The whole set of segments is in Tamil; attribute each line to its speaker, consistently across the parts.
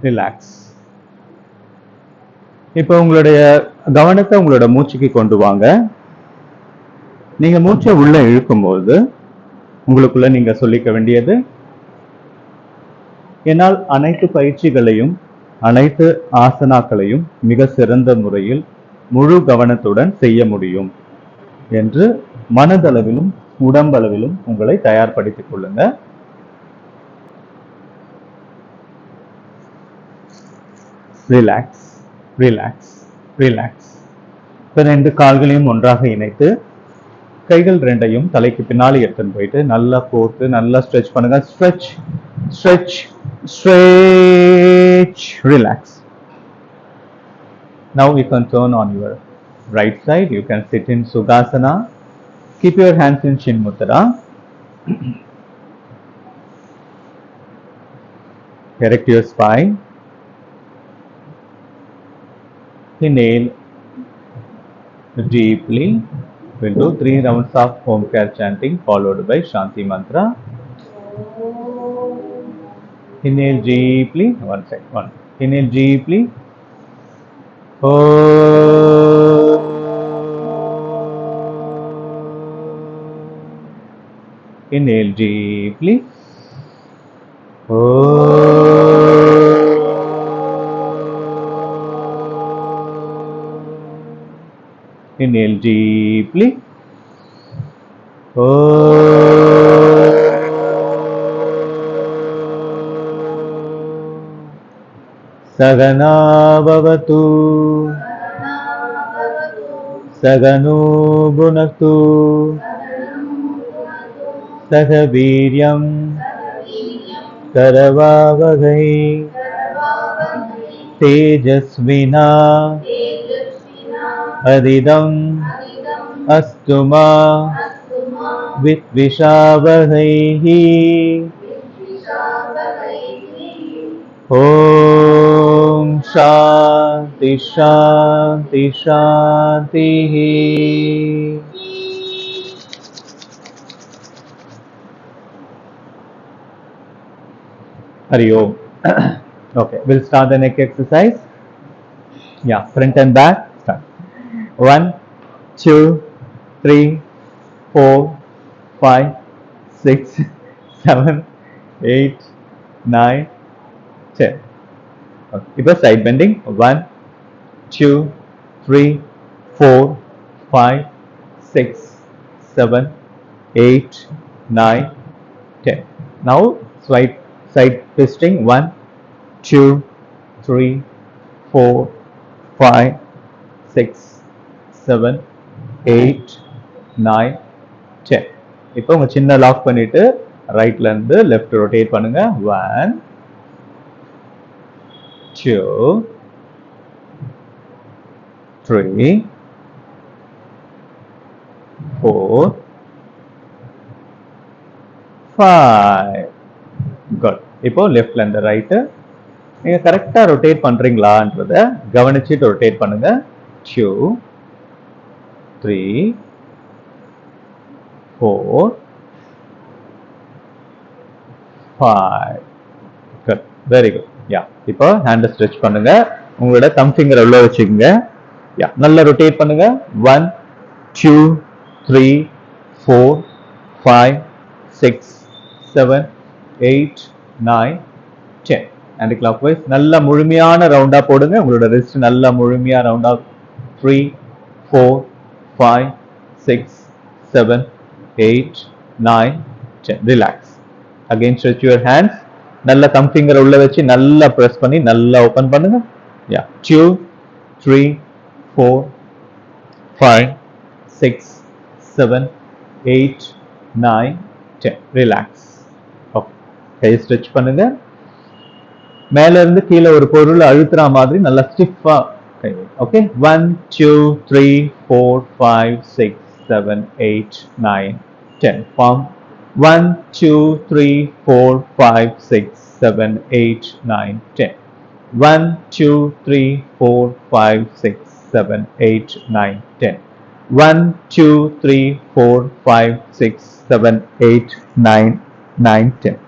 Speaker 1: ரிலாக்ஸ். இப்போ உங்களுடைய கவனத்தை உங்களோட மூச்சுக்கு கொண்டு வாங்க. நீங்க மூச்சை உள்ள இழுக்கும்போது உங்களுக்குள்ள நீங்க சொல்லிக்க வேண்டியது, என்னால் அனைத்து பயிற்சிகளையும் அனைத்து ஆசனாக்களையும் மிக சிறந்த முறையில் முழு கவனத்துடன் செய்ய முடியும் என்று மனதளவிலும் உடம்பளவிலும் உங்களை தயார்படுத்திக் கொள்ளுங்க. Relax, relax, relax. இப்போ 2 கால்களையும் ஒன்றாக இணைத்து கைகள் 2ஐயும் தலைக்கு பின்னாடி எடுத்துன்னு போயிட்டு நல்லா கோர்த்து நல்லா ஸ்ட்ரெச் பண்ணுங்க. Stretch, stretch, stretch. Relax. Now you can turn on your right side. You can sit in Sukhasana. Keep your hands in Shin Mudra. Erect your spine. Inhale deeply. We'll do 3 rounds of Omkar chanting followed by Shanti mantra. Inhale deeply. One second. Inhale deeply. Inhale deeply. Inhale deeply. Sagana bhavatu, sagano bhunaktu, sahaviryam karavavahai, tejasvina adidam astuma vitvishavahai. Om Shanti Shanti Shanti. Hari Om. Okay, we'll start the neck exercise. Yeah, front and back. Start. 1, 2, 3, 4, 5, 6, 7, 8, 9, 10. Okay. Now side bending. 1, 2, 3, 4, 5, 6, 7, 8, 9, 10. Now side twisting. 1, 2, 3, 4, 5, 6, 7, 8, 9, 10. இப்போ உங்க சின்ன லாக் பண்ணிட்டு ரைட்ல இருந்து லெஃப்ட் ரொட்டேட் பண்ணுங்க. 1, 2, 3, 4, 5. குட். இப்போ லெஃப்ட்ல இருந்து ரைட் நீங்க கரெக்டா ரொட்டேட் பண்றீங்களான்றத கவனிச்சுட்டு ரொட்டேட் பண்ணுங்க. 2, 3, 4, 5. குட். Very good. யா. இப்போ ஹேண்ட் ஸ்ட்ரெச் பண்ணுங்க. உங்களோட தம் ஃபிங்கர் உள்ள வச்சுக்கோங்க. யா. நல்லா ரொட்டேட் பண்ணுங்க. 1, 2, 3, 4, 5, 6, 7, 8, 9, 10. ஆன்டி கிளாக் வைஸ் நல்லா முழுமையான ரவுண்டா போடுங்க. உங்களோட ரிஸ்ட் நல்லா முழுமையா ரவுண்டா. 3, 4, 5, 6, 7, 8, 9, 10. Relax. Again stretch your hands. நல்லா தம் ஃபிங்கர் உள்ள வச்சு நல்லா பிரஸ் பண்ணி நல்லா ஓபன் பண்ணுங்க. யா. 2, 3, 4, 5, 6, 7, 8, 9, 10. ரிலாக்ஸ். ஓகே. கை ஸ்ட்ரெச் பண்ணுங்க. மேல இருந்து கீழே ஒரு பொருள் அழுத்துற மாதிரி நல்லா ஸ்டிஃபா கை. Okay. 1, 2, 3, 4, 5, 6, 7, 8, 9, 10. Palm. 1, 2, 3, 4, 5, 6, 7, 8, 9, 10. 1, 2, 3, 4, 5, 6, 7, 8, 9, 10. 1, 2, 3, 4, 5, 6, 7, 8, 9, 9, 10.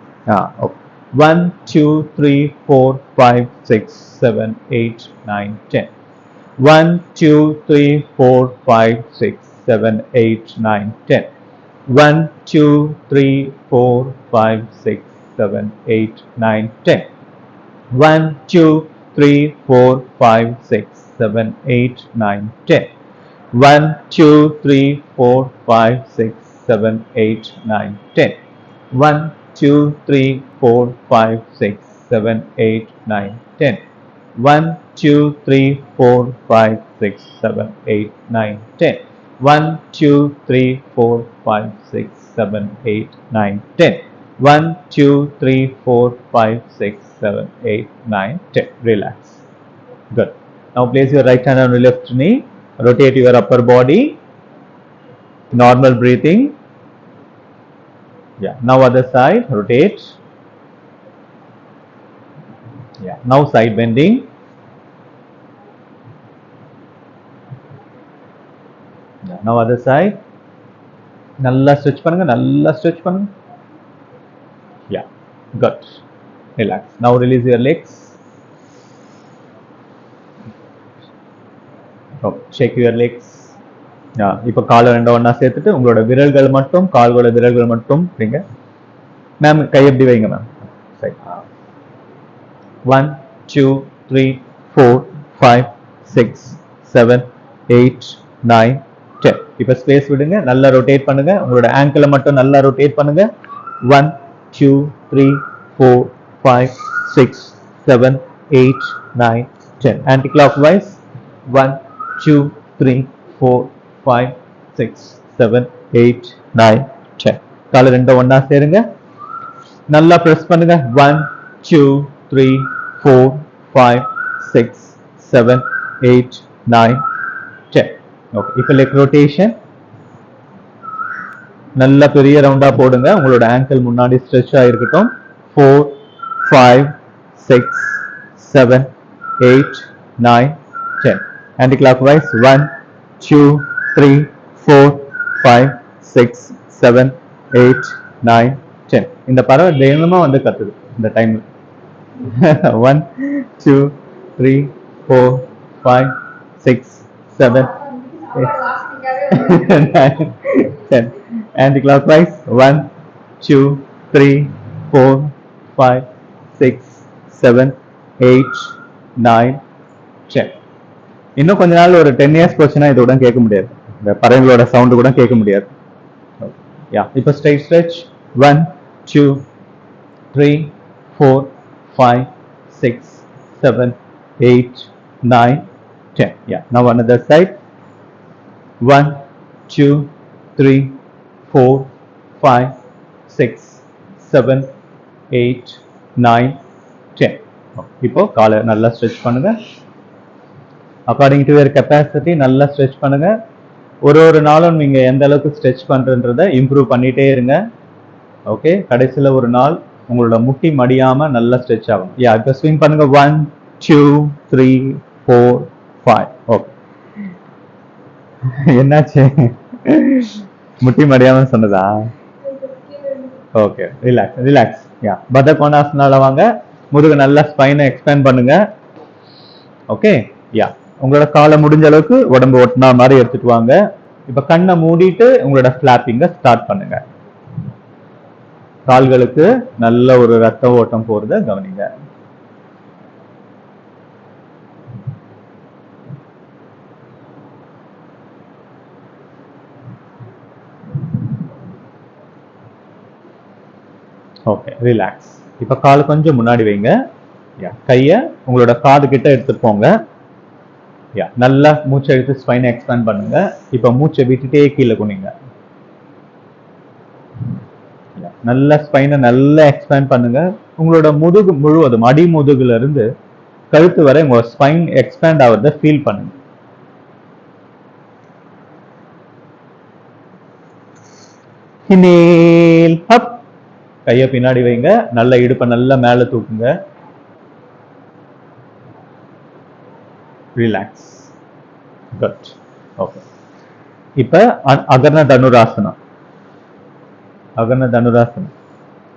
Speaker 1: Okay. 1 2 3 4 5 6 7 8 9 10 1 2 3 4 5 6 7 8 9 10 1 2 3 4 5 6 7 8 9 10 1 2 3 4 5 6 7 8 9 10 1 2 3 4 5 6 7 8 9 10 1 2 3 4 5 6 7 8 9 10 1 2 3 4 5 6 7 8 9 10 1 2 3 4 5 6 7 8 9 10 1 2 3 4 5 6 7 8 9 10 Relax. Good. Now place your right hand on your left knee. Rotate your upper body. Normal breathing. Yeah. Now other side. Rotate. Yeah. Now side bending. Yeah. Now other side. நல்லா stretch பண்ணுங்க, நல்லா stretch பண்ணுங்க. Yeah. Good. Relax. Now release your legs. Okay. Shake your legs. இப்போ காலை ரெண்டு ஒன்றா சேர்த்துட்டு உங்களோட விரல்கள் மட்டும் கால்களோட விரல்கள் மட்டும் வைங்க. மேம் கை எப்படி வைங்க மேம். 1 2 3 4 5 6 7 8 9 10. இப்போ ஸ்பேஸ் விடுங்க, நல்லா ரொட்டேட் பண்ணுங்க. உங்களோட ஆங்கிளை மட்டும் நல்லா ரொட்டேட் பண்ணுங்க. 1 2 3 4 5 6 7 8 9 10. Anti clockwise. 1 2 3 4 5 6 7 8 9 10. காலை ரெண்டு ஒண்ணா சேருங்க, நல்லா பிரஸ் பண்ணுங்க. 1 2 3 4 5 6 7 8 9 10. ஓகே, இப்போ லெக் ரொட்டேஷன் நல்லா பெரிய ரவுண்டா போடுங்க. உங்களோட ஆங்கிள் முன்னாடி ஸ்ட்ரெச் ஆயிருக்கட்டும். 4 5 6 7 8 9 10. Anti clockwise. 1 2 3 4 5 6 7 8 9 10. இந்த பறவை தினமும் வந்து கத்துது இந்த டைம்ல. 1 2 3 4 5 6 7 8 9 10. Anti clockwise. 1 2 3 4 5 6 7 8 9 10. இன்னும் கொஞ்ச நாள் ஒரு 10 இயர்ஸ் போச்சுன்னா இதோட கேட்க முடியாது, இந்த பறவைகளோட சவுண்டு கூட கேட்க முடியாது. யா, இப்போ straight stretch. 1 2 3 4 5 6 7 8 9 10. Yeah, now another side. 1 2 3 4 5 6 7 8 9 10. இப்போ காலை நல்லா ஸ்ட்ரெச் பண்ணுங்க. அக்கார்டிங் டு யுவர் கெப்பாசிட்டி நல்லா ஸ்ட்ரெச் பண்ணுங்க. ஒரு நாளும் நீங்க எந்த அளவுக்கு ஸ்ட்ரெச் பண்றன்றத இம்ப்ரூவ் பண்ணிட்டே இருங்க. ஓகே, கடைசியில் ஒரு நாள் உங்களோட முட்டி மடியாம நல்லா ஸ்ட்ரெச் ஆகும். யா, இப்போ ஸ்விங் பண்ணுங்க. 1 2 3 4 5. ஓகே, என்னாச்சு? முட்டி மடியாம சொன்னதா? Okay, relax relax. யா, பத கோணாசனால வாங்க. முதுகு நல்லா ஸ்பைனை எக்ஸ்பேண்ட் பண்ணுங்க. ஓகே, யா, உங்களோட காலை முடிஞ்ச அளவுக்கு உடம்பு ஒட்டினா மாதிரி எடுத்துட்டு வாங்க. இப்ப கண்ணை மூடிட்டு உங்களோட ஃபிளாப்பிங்க ஸ்டார்ட் பண்ணுங்க. கால்களுக்கு நல்ல ஒரு ரத்த ஓட்டம் போறத கவனிங்க. Okay, relax. இப்ப கால் கொஞ்சம் முன்னாடி வைங்க. கைய உங்களோட காது கிட்ட எடுத்துட்டு போங்க. நல்லா மூச்சை எடுத்து ஸ்பைனை எக்ஸ்பேண்ட் பண்ணுங்க. இப்ப மூச்சை விட்டுட்டே கீழே குனிங்க. நல்ல ஸ்பைனை நல்லா எக்ஸ்பேண்ட் பண்ணுங்க. உங்களோட முதுகு முழுவதும் அடி முதுகுல இருந்து கழுத்து வரை உங்க ஸ்பைன் எக்ஸ்பேண்ட் ஆகிறத ஃபீல் பண்ணுங்க. இன்ஹேல் அப். கைய பின்னாடி வைங்க. நல்ல இடுப்பை நல்லா மேல தூக்குங்க. ரிலாக்ஸ். குட். ஓகே, இப்ப அகர்ண தனுராசனம். அகர்ண தனுராசனம்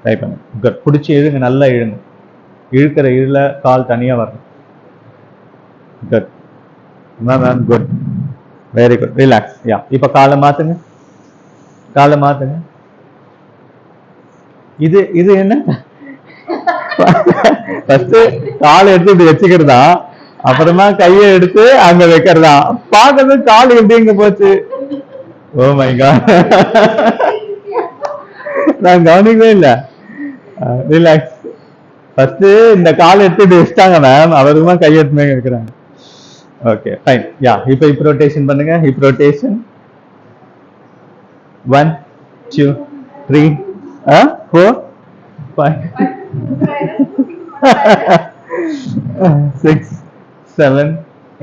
Speaker 1: ட்ரை பண்ணுங்க. குட். பிடிச்சி இழுங்க, நல்லா இழுங்க. இழுக்கிற இழுல கால் தனியா வரணும். Good ma'am, good, very good. Relax. Ya, இப்ப காலை மாத்துங்க, காலை மாத்துங்க. இது இது என்ன? ஃபர்ஸ்ட் காலை எடுத்து இப்படி வச்சுக்கிறதா, அப்புறமா கையை எடுத்து அங்க வைக்கிறதா. பாக்குறது கால் எப்படி எங்க போச்சு? ஓ மை காட், நான் கவனிக்கவே இல்லை. ரிலாக்ஸ். ஃபர்ஸ்ட் இந்த கால் எடுத்து வச்சுட்டாங்க மேம், அவருமா கையெடுத்துமே இருக்கிறாங்க. Okay fine. யா, இப்போ ஹிப் ரொட்டேஷன் பண்ணுங்க. Hip rotation 1 2 3 4 5 6 7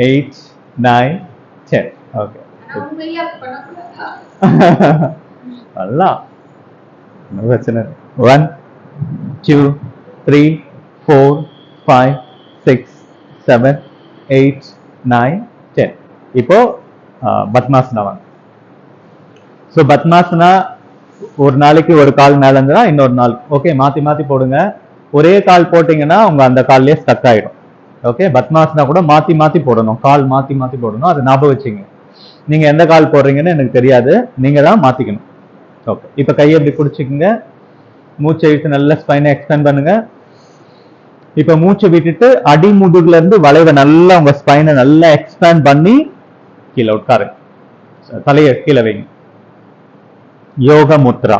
Speaker 1: 8 9 10. ஓகே, நல்லா பிரச்சனை. 1 2 3 4 5 6 7 8 9 10. இப்போ பத்மாசனா வாங்க. ஸோ பத்மாசனா ஒரு நாளைக்கு ஒரு கால் மேல இருந்தா இன்னொரு நாள் ஓகே மாத்தி மாத்தி போடுங்க. ஒரே கால் போட்டீங்கன்னா உங்க அந்த கால்லயே ஸ்டக் ஆயிடும். ஓகே, பத்மாசனா கூட மாத்தி மாத்தி போடணும், கால் மாத்தி மாத்தி போடணும். அது ஞாபகம் வச்சுங்க. நீங்க எந்த கால் போடுறீங்கன்னு எனக்கு தெரியாது, நீங்க தான் மாத்திக்கணும். ஓகே, இப்ப கையை எப்படி பிடிச்சிக்கங்க. மூச்சை இழுத்து நல்ல ஸ்பைனை எக்ஸ்பேண்ட் பண்ணுங்க. இப்ப மூச்சை விட்டுட்டு அடிமுதுகுல இருந்து வளைவை நல்லா உங்க ஸ்பைனை நல்லா எக்ஸ்பேண்ட் பண்ணி கீழே உட்காருங்க. தலையை கீழே வைங்க. யோக முத்ரா.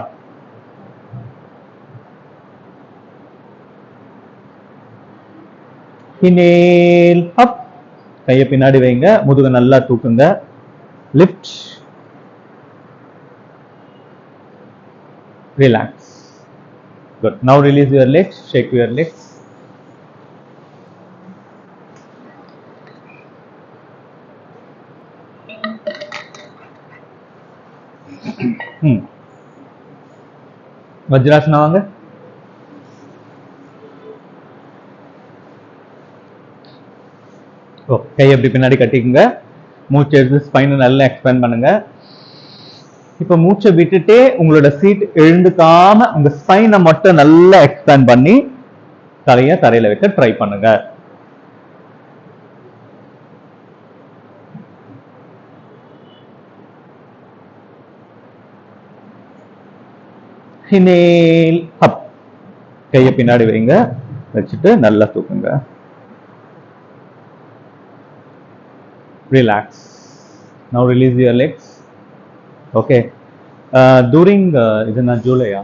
Speaker 1: இன்ஹேல் அப், கையை பின்னாடி வைங்க, முதுகு நல்லா தூக்குங்க. Lift, relax. Good. Now release your legs, shake your legs. Vajrasana வாங்க. கை எப்படி பின்னாடி கட்டிக்குங்க. மூச்சை எடுத்து ஸ்பைனை நல்லா எக்ஸ்பேண்ட் பண்ணுங்க. இப்ப மூச்சை விட்டுட்டே உங்களோட சீட் எழுந்துக்காம உங்க ஸ்பைனை மட்டும் நல்லா எக்ஸ்பேண்ட் பண்ணி தலைய தரையில வைக்க ட்ரை பண்ணுங்க. இன்ஹேல் அப், கையை பின்னாடி வைங்க, வச்சுட்டு நல்லா தூக்குங்க. Relax. Now release your legs. Okay. During இது நான் ஜூலையா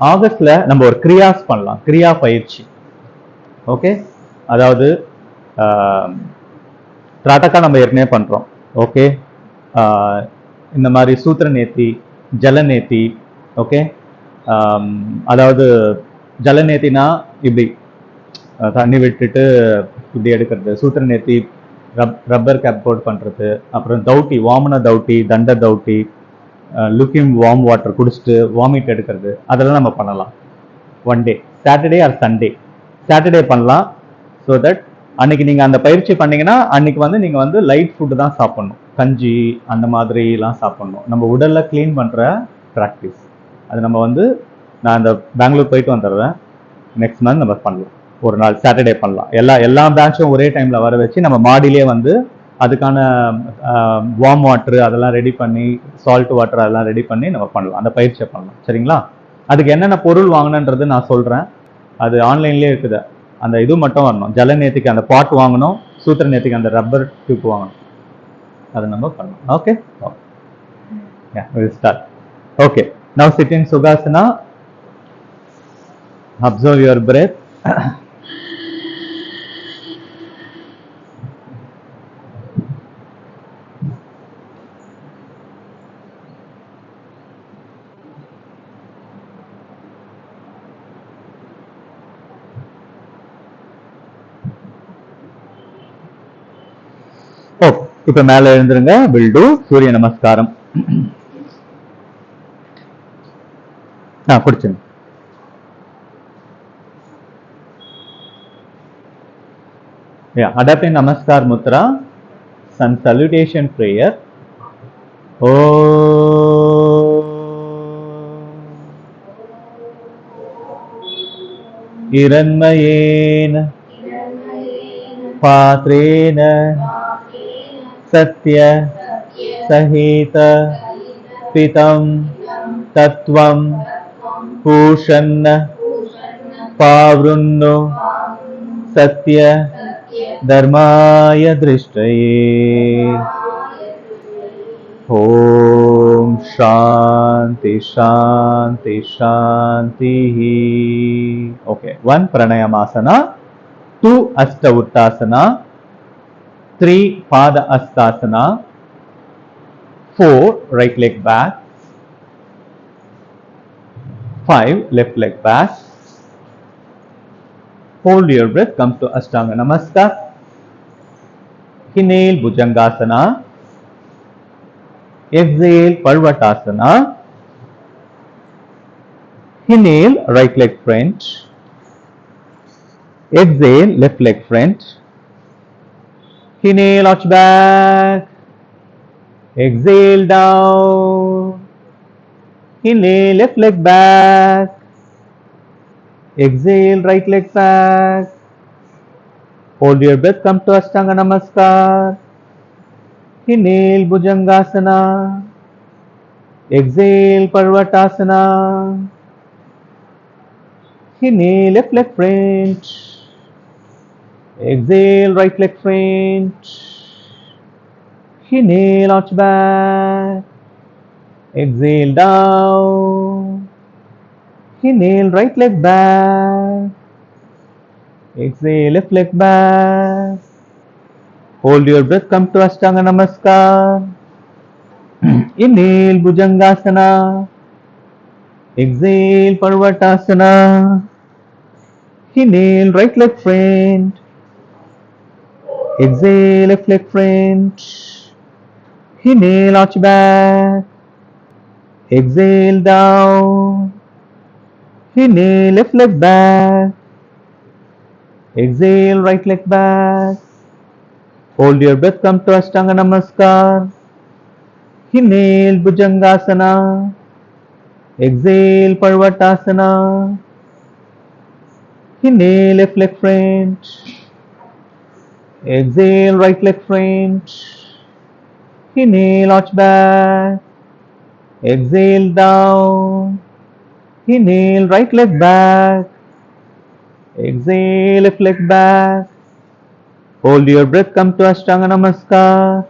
Speaker 1: ஆகஸ்ட்ல நம்ம ஒரு கிரியாஸ் பண்ணலாம், கிரியா பயிற்சி. ஓகே, அதாவது திராட்டக்கா நம்ம ஏற்கனவே பண்றோம். ஓகே, இந்த மாதிரி சூத்திர நேத்தி, ஜல நேத்தி. ஓகே, அதாவது ஜல நேத்தினா இப்படி தண்ணி விட்டுட்டு இப்படி எடுக்கிறது. சூத்திர நேத்தி ரப்பர் கேப் போட் பண்றது. அப்புறம் தௌட்டி, வாமன தௌட்டி, தண்ட தௌட்டி, லுக்கிம் வார்ம் வாட்டர் குடிச்சிட்டு வாமிட் எடுக்கிறது. அதெல்லாம் நம்ம பண்ணலாம் one day, Saturday R Sunday. Saturday பண்ணலாம். ஸோ தட் அன்னைக்கு நீங்க அந்த பயிற்சி பண்ணீங்கன்னா அன்னைக்கு வந்து நீங்க வந்து லைட் ஃபுட்டு தான் சாப்பிடணும், கஞ்சி அந்த மாதிரிலாம் சாப்பிடணும். நம்ம உடல்ல கிளீன் பண்ற ப்ராக்டிஸ் அது. நம்ம வந்து நான் இந்த பெங்களூர் போயிட்டு வந்துடுறேன், நெக்ஸ்ட் மந்த் நம்ம பண்ணலாம். ஒரு நாள் சாட்டர்டே பண்ணலாம். எல்லா பிரான்ச்சும் ஒரே டைம்ல வர வச்சு நம்ம மாடியிலே வந்து அதுக்கான வார்ம் வாட்டர் அதெல்லாம் ரெடி பண்ணி, சால்ட் வாட்டர் அதெல்லாம் ரெடி பண்ணி நம்ம பண்ணலாம், அந்த பயிற்சியை பண்ணலாம். சரிங்களா? அதுக்கு என்னென்ன பொருள் வாங்கணுன்றது நான் சொல்றேன். அது ஆன்லைன்லேயே இருக்குது. அந்த இது மட்டும் வரணும். ஜல நேத்திக்கு அந்த பாட் வாங்கணும், சூத்திர நேத்திக்கு அந்த ரப்பர் டியூப் வாங்கணும். அதை நம்ம பண்ணலாம். Okay, start. Okay, now sit in Sukhasana. Observe your breath. இப்ப மேல எழுந்துருங்க. வில் டூ சூரிய நமஸ்காரம். குடிச்சுங்க. Adapting Namaskar Mudra, Sun Salutation Prayer. हिरण्मयेन पात्रेण सत्य सहित पितं तत्त्वं पूषन्न पावृन्नो सत्य धर्माय दृष्टये। ॐ शान्ति शान्ति शान्तिः। Okay, 1 pranayamasana, 2 asta uttasana, 3 pada astasana, 4 right leg back, 5 left leg back. Hold your breath, come to Ashtanga Namaskar. Inhale Bhujangasana, exhale Parvatasana. Inhale right leg front, exhale left leg front. Inhale arch back, exhale down. Inhale left leg back, exhale right leg back. Hold your breath, come to Ashtanga Namaskar. Inhale Bhujangasana, exhale Parvatasana. Inhale left leg front, exhale right leg front. Inhale arch back, exhale down. Inhale right leg back, exhale left leg back. Hold your breath, come to Ashtanga Namaskar. Inhale Bhujangasana, exhale Parvatasana. Inhale right leg front, exhale left leg front. Inhale arch back, exhale down. Inhale left leg back, exhale right leg back. Hold your breath, come to Ashtanga Namaskar. Inhale Bhujangasana, exhale Parvatasana. Inhale left leg front, exhale right leg front. Inhale arch back, exhale down. Inhale right leg back, exhale left leg back. Hold your breath, come to Ashtanga Namaskar.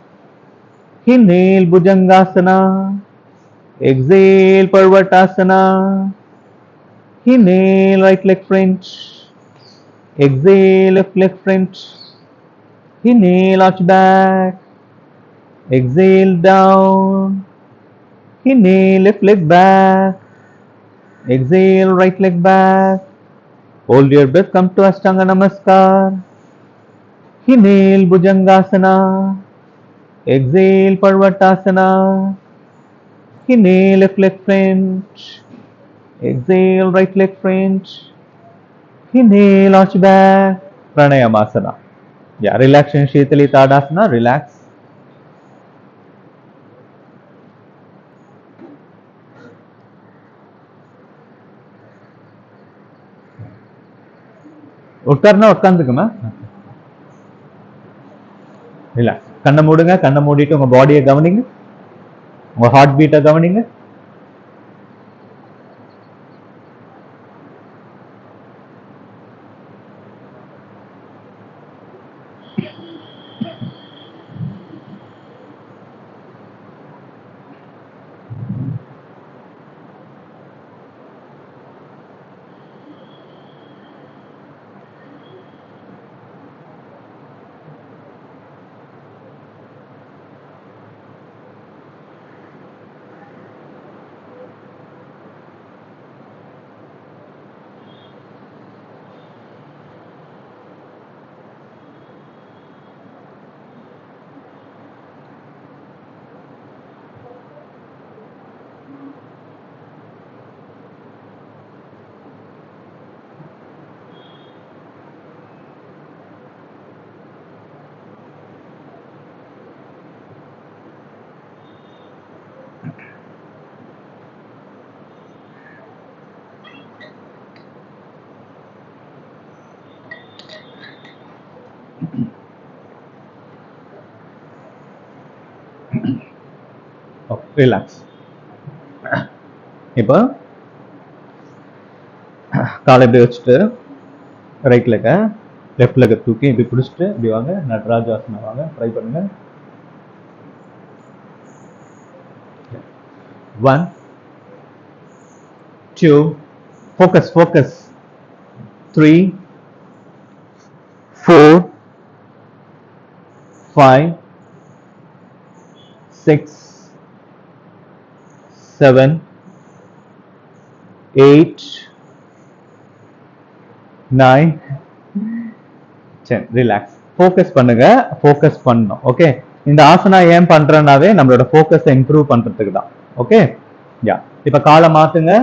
Speaker 1: Inhale Bhujangasana, exhale Parvatasana. Inhale right leg front, exhale left leg front. Inhale arch back, exhale down. Inhale left leg back, exhale right leg back. Hold your breath, come to Ashtanga Namaskar. Inhale Bhujangasana, exhale Parvatasana. Inhale left leg front, exhale right leg front. Inhale arch back. Pranayamasana. Yeah, relaxation Shitali Tadasana, relax. உட்கார்னா உட்காந்துக்குமா. ரிலாக்ஸ். கண்ணை மூடுங்க. கண்ணை மூடிட்டு உங்க பாடியை கவனிங்க, உங்க ஹார்ட் பீட்டை கவனிங்க. ரிலாக்ஸ். இப்போ காலை இப்படி வச்சுட்டு ரைட் லெக்க லெஃப்ட் லெக்க தூக்கி இப்படி பிடிச்சிட்டு இப்படி வாங்க. நடராஜாசனா வாங்க. ட்ரை பண்ணுங்க. 1 2 focus 3 4 5 6 7 8 9 10. ரிலாக்ஸ். ஃபோக்கஸ் பண்ணுங்க. ஃபோக்கஸ் பண்ணணும். ஓகே, இந்த ஆசனா ஏன் பண்றேன்னாவே நம்மளோட ஃபோக்கஸை இம்ப்ரூவ் பண்றதுக்கு தான். ஓகே, யா. இப்ப காலை மாத்துங்க.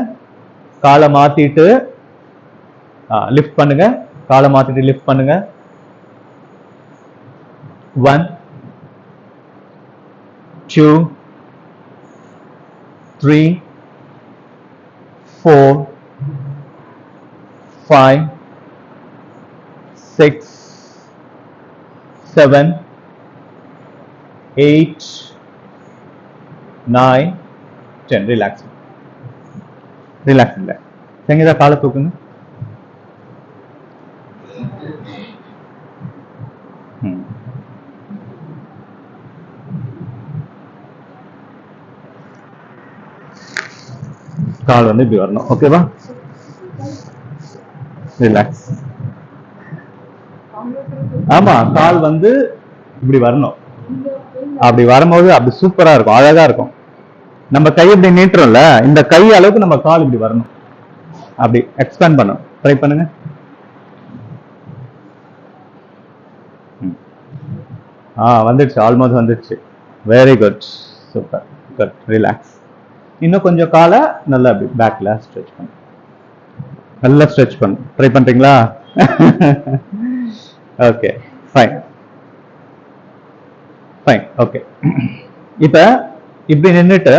Speaker 1: காலை மாத்திட்டு லிஃப்ட் பண்ணுங்க. காலை மாத்திட்டு லிஃப்ட் பண்ணுங்க. 1 2 3 4 5 6 7 8 9 10. ரிலாக்ஸ். ரிலாக்ஸ் இல்லை. சங்கீதா காலை தூக்குங்க. கால் வந்து இப்படி வரணும். ஓகேவா? ரிலாக்ஸ். ஆமா, கால் வந்து இப்படி வரணும். அப்படி வரும்போது அப்படி சூப்பரா இருக்கும், அழகா இருக்கும். நம்ம கை இப்படி நீட்டுறோம்ல, இந்த கை அளவுக்கு நம்ம கால் இப்படி வரணும். அப்படி எக்ஸ்பேண்ட் பண்ணணும். ட்ரை பண்ணுங்க. வந்துடுச்சு. ஆல்மோஸ்ட் வந்துடுச்சு. Very good. Super. Good. Relax. இன்னும் கொஞ்சம் காலை நல்லா அப்படி பேக்ல ஸ்ட்ரெச் பண்ணு. நல்லா ஸ்ட்ரெச் பண்ணு. ட்ரை பண்றீங்களா? Okay, fine fine. ஓகே, இப்ப இப்படி நின்றுட்டு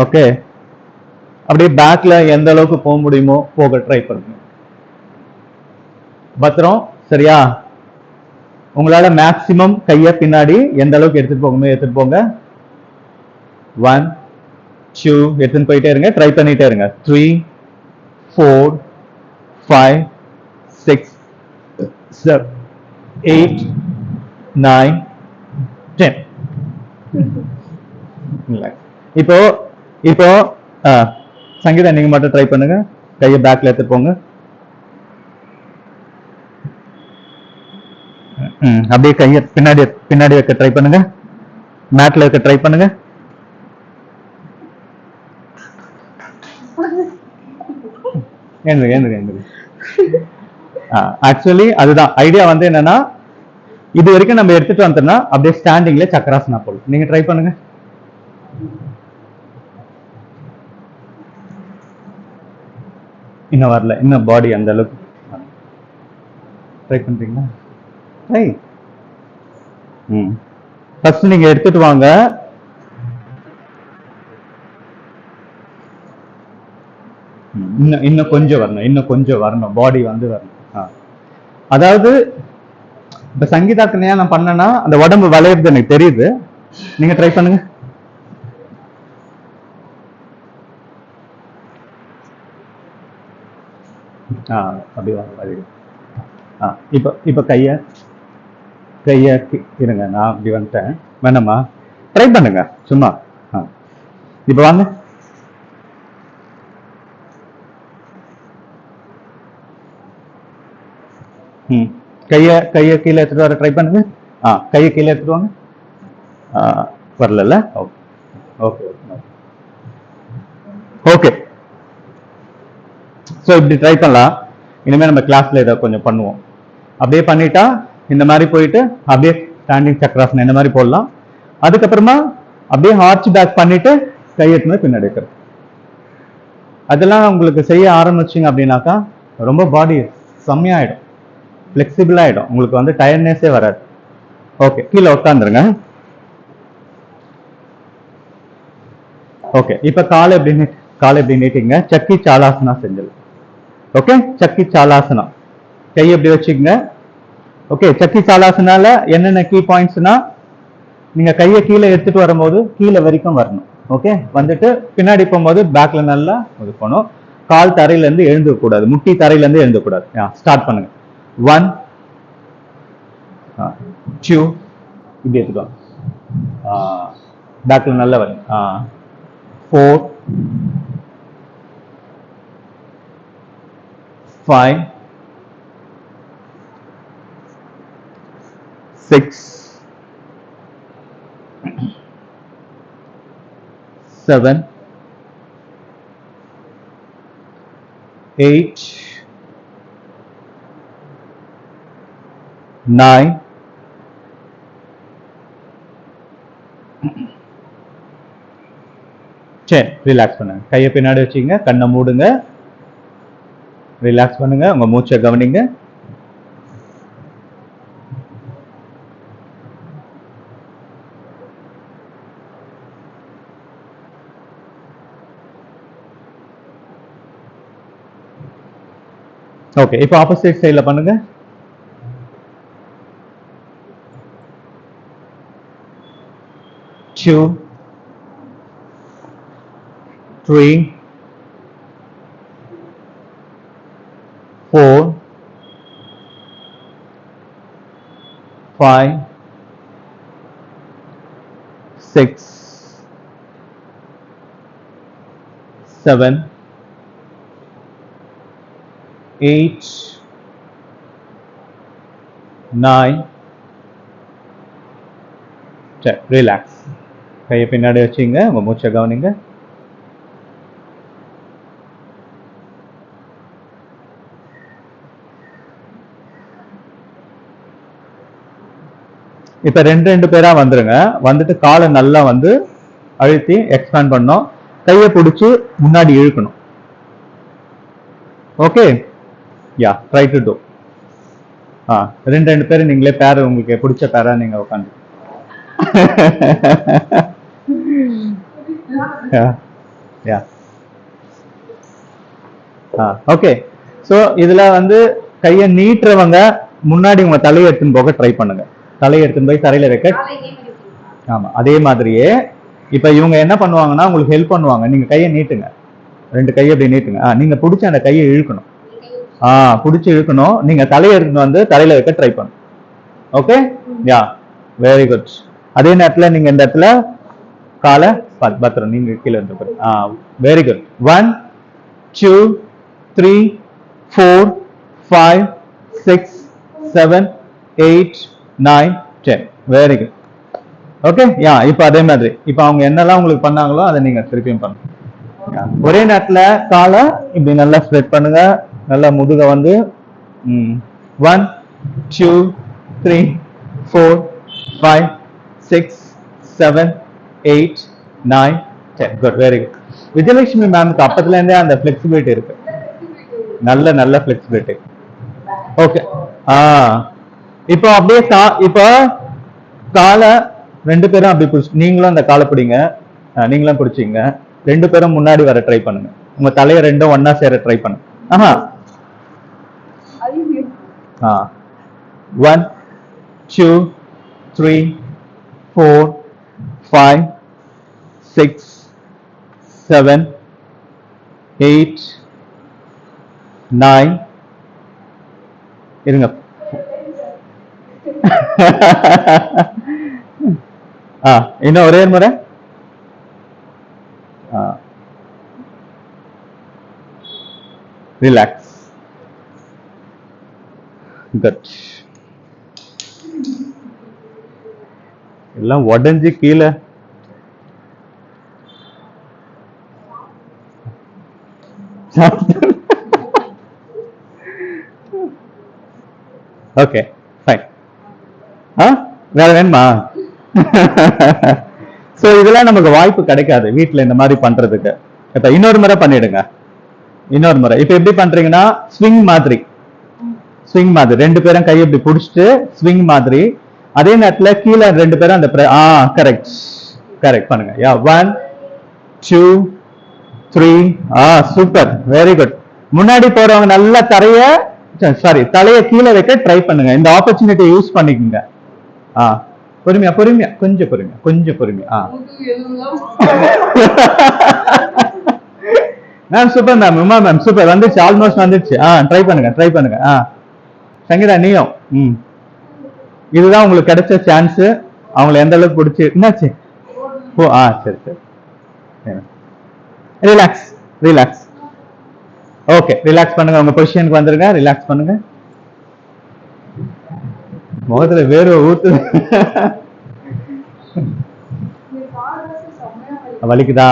Speaker 1: ஓகே அப்படியே பேக்ல எந்த அளவுக்கு போக முடியுமோ போக ட்ரை பண்ணுங்க. பத்திரம். சரியா? உங்களால மேக்சிமம் கைய பின்னாடி எந்த அளவுக்கு எடுத்துட்டு போகணுமோ எடுத்துட்டு போங்க. 1 2 எடுத்துன்னு போயிட்டே இருங்க. ட்ரை பண்ணிட்டே இருங்க. 3 4 5 6 7 8 9 10. இப்போ இப்போ சங்கீதா நீங்க மட்டும் ட்ரை பண்ணுங்க. கையை பேக்ல எடுத்துட்டு போங்க. அப்படியே கையை பின்னாடி பின்னாடி வைக்க ட்ரை பண்ணுங்க. மேட்ல வைக்க ட்ரை பண்ணுங்க. ஆக்சுவலி அதுதான் ஐடியா. வந்து என்னன்னா, இது வரைக்கும் நம்ம எடுத்துட்டு வந்தோம்னா அப்படியே ஸ்டாண்டிங்ல சக்கராசனா போடும். நீங்க ட்ரை பண்ணுங்க. இன்னும் வரல. இன்னும் பாடி அந்த அளவுக்கு ட்ரை பண்றீங்களா? ட்ரை. ஃபர்ஸ்ட் நீங்க எடுத்துட்டு வாங்க. இன்னும் கொஞ்சம் வரணும். இன்னும் கொஞ்சம் வரணும். பாடி வந்து வரணும். அதாவது இப்ப சங்கீதாக்கு நான் பண்ணனா அந்த உடம்பு வளையுறது எனக்கு தெரியுது. நீங்க ட்ரை பண்ணுங்க. அப்படி இப்ப இப்ப கைய இருங்க. நான் அப்படி வந்துட்டேன். வேணாமா? ட்ரை பண்ணுங்க சும்மா. இப்ப வாங்க. கைய கீழே எடுத்துட்டு வர ட்ரை பண்ணுங்க. கையை கீழே எடுத்துட்டு வாங்க. வரல. Okay okay. ஸோ இப்படி ட்ரை பண்ணலாம். இனிமேல் நம்ம கிளாஸ்ல இதை கொஞ்சம் பண்ணுவோம். அப்படியே பண்ணிட்டா இந்த மாதிரி போயிட்டு அப்படியே ஸ்டாண்டிங் சக்கராசனம் இந்த மாதிரி போடலாம். அதுக்கப்புறமா அப்படியே ஆர்ச் பேக் பண்ணிட்டு கையெட்டுமே பின்னாடி வைக்கிறது. அதெல்லாம் உங்களுக்கு செய்ய ஆரம்பிச்சிங்க அப்படின்னாக்கா ரொம்ப பாடி செம்மையாயிடும், ஃபிளெக்சிபிள் ஆயிடும். உங்களுக்கு வந்து டயர்ட்னஸே வராது. ஓகே, கீழே உட்காந்துருங்க. ஓகே, இப்ப காலை எப்படி நீட்டிங்க. சக்கி சாலாசனா செஞ்சது. ஓகே, சக்கி சாலாசனா. கை எப்படி வச்சுக்கங்க. ஓகே, சக்கி சாலாசனால என்னென்ன கீ பாயிண்ட்ஸ்னா, நீங்க கையை கீழே எடுத்துட்டு வரும்போது கீழே வரைக்கும் வரணும். ஓகே, வந்துட்டு பின்னாடி போகும்போது பேக்ல நல்லா ஒதுக்கணும். கால் தரையில இருந்து எழுந்து கூடாது, முட்டி தரையில இருந்து எழுந்து கூடாது. ஸ்டார்ட் பண்ணுங்க. 1 2 இப்படி எடுத்துக்கலாம். பேக்ல நல்லா வரும். 4 5 6 7 8 9 10. ரிலாக்ஸ் பண்ணுங்க. கையை பின்னாடி வச்சுங்க, கண்ணை மூடுங்க, ரிலாக்ஸ் பண்ணுங்க, உங்க மூச்சை கவனிங்க. ஓகே, இப்போ ஆப்போசிட் சைடுல பண்ணுங்க. 2 3 4 5 6 7 8 9 10. ரிலாக்ஸ். கையை பின்னாடி வச்சுங்க, உங்க மூச்சை கவனிங்க. இப்ப ரெண்டு பேரா வந்துருங்க. வந்துட்டு காலை நல்லா வந்து அழுத்தி எக்ஸ்பேண்ட் பண்ணோம். கையை பிடிச்சி முன்னாடி இழுக்கணும். Okay, ya try to do. ரெண்டு பேரும் நீங்களே பேர, உங்களுக்கு பிடிச்ச பேரா நீங்க உட்காந்து. ஓகே, சோ இதுல வந்து கையை நீட்டுறவங்க முன்னாடி உங்க தலையை எடுத்துன்னு போக ட்ரை பண்ணுங்க. தலையை எடுத்துன்னு போய் தரையில வைக்க. ஆமா, அதே மாதிரியே இப்ப இவங்க என்ன பண்ணுவாங்கன்னா உங்களுக்கு ஹெல்ப் பண்ணுவாங்க. நீங்க கையை நீட்டுங்க, ரெண்டு கையை அப்படி நீட்டுங்க. நீங்க பிடிச்ச அந்த கையை இழுக்கணும். பிடிச்சி இழுக்கணும். நீங்க தலையை எடுத்துன்னு வந்து தலையில வைக்க ட்ரை பண்ணுங்க. Okay, yeah very good. அதே நேரத்துல நீங்க இந்த இடத்துல காலை பத்திரம் நீங்க கீழே இருந்து. Very good. 1 2 3 4 5 6 7 8 9 10. Very good. Okay, யா இப்போ அதே மாதிரி இப்போ அவங்க என்னெல்லாம் உங்களுக்கு பண்ணாங்களோ அதை நீங்க திருப்பியும் பண்ணுங்க. ஒரே நேரத்துல காலை இப்படி நல்லா ஸ்ப்ரெட் பண்ணுங்க. நல்லா முதுக வந்து 1 2 3 4 5 6 7 8 9 10. Good, very good. விஜயலட்சுமி மேம்க்கு அப்பத்துல இருந்தே அந்த ஃபிளெக்சிபிலிட்டி இருக்கு. நல்ல ஃபிளெக்சிபிலிட்டி. ஓகே, இப்போ அப்படியே இப்போ காலை ரெண்டு பேரும் அப்படி பிடிச்சி, நீங்களும் அந்த காலை பிடிங்க, நீங்களும் பிடிச்சிங்க. ரெண்டு பேரும் முன்னாடி வர ட்ரை பண்ணுங்க. உங்க தலையை ரெண்டும் ஒன்னா சேர ட்ரை பண்ணுங்க. 1 2 3 4 5 6 7 8 9 இருங்க. இன்னும் ஒரே முறை. ரிலாக்ஸ். குட். எல்லாம் உடஞ்சி கீழே. Okay, fine. வேற வேணுமா? சோ இதெல்லாம் நமக்கு வாய்ப்பு கிடைக்காது வீட்டுல இந்த மாதிரி பண்றதுக்கு. இப்ப இன்னொரு முறை பண்ணிடுங்க. இன்னொரு முறை இப்ப எப்படி பண்றீங்கன்னா ஸ்விங் மாதிரி ரெண்டு பேரும் கையை இப்படி புடிச்சிட்டு ஸ்விங் மாதிரி. அதே நேரத்துல கீழே ரெண்டு பேரும் அந்த கரெக்ட் பண்ணுங்க. 1 2 3. Super, very good. முன்னாடி போறவங்க நல்லா தலையை கீழே வைக்க ட்ரை பண்ணுங்க. இந்த ஆப்பர்ச்சுனிட்டி யூஸ் பண்ணிக்கோங்க. பொறுமையா பொறுமையா கொஞ்சம் பொறுமையா கொஞ்சம் பொறுமையா. Ma'am super ma'am, Uma ma'am super, வந்துச்சு ஆல்மோஸ்ட் வந்துச்சு. ட்ரை பண்ணுங்க ட்ரை பண்ணுங்க. சங்கீதா நீயும் இதுதான் உங்களுக்கு கிடைச்ச சான்ஸ். அவங்களை எந்த அளவுக்கு பிடிச்சி என்னாச்சு? ஓ சரி சரி, ரிலாக்ஸ் ரிலாக்ஸ். ஓகே ரிலாக்ஸ் பண்ணுங்க, உங்க பொசிஷனுக்கு வந்துருங்க, ரிலாக்ஸ் பண்ணுங்க. முகத்துல வேறு ஊத்து வலிக்குதா?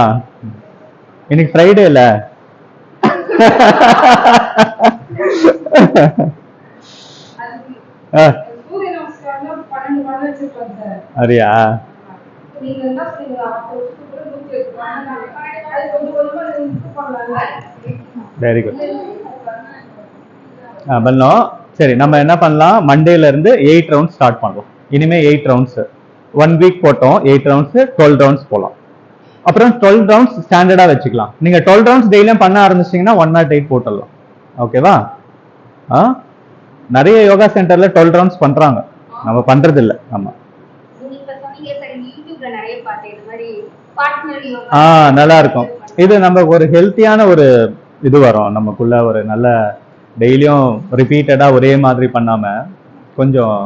Speaker 1: இன்னைக்கு ஃப்ரைடே இல்ல? அரியா வெரி குட். பண்ணோம். சரி நம்ம என்ன பண்ணலாம், மண்டேல இருந்து 8 ரவுண்ட்ஸ் ஸ்டார்ட் பண்ணுவோம். இனிமே 8 ரவுண்ட்ஸ் 1 வீக் போட்டோம். 8 ரவுண்ட்ஸ் 12 ரவுண்ட்ஸ் போலாம். அப்புறம் 12 ரவுண்ட்ஸ் ஸ்டாண்டர்டா வச்சுக்கலாம். நீங்க 12 ரவுண்ட்ஸ் டெய்லியும் பண்ண ஆரம்பிச்சிட்டீங்கன்னா 108 போட்டுடலாம். ஓகேவா? நிறைய யோகா சென்டர்ல 12 ரவுண்ட்ஸ் பண்றாங்க, நம்ம பண்றது இல்ல. ஆமா நல்லா இருக்கும். இது நம்ம ஒரு ஹெல்த்தியான ஒரு இது வரும் நமக்குள்ள, ஒரு நல்ல டெய்லியும் ரிப்பீட்டடா ஒரே மாதிரி பண்ணாம கொஞ்சம்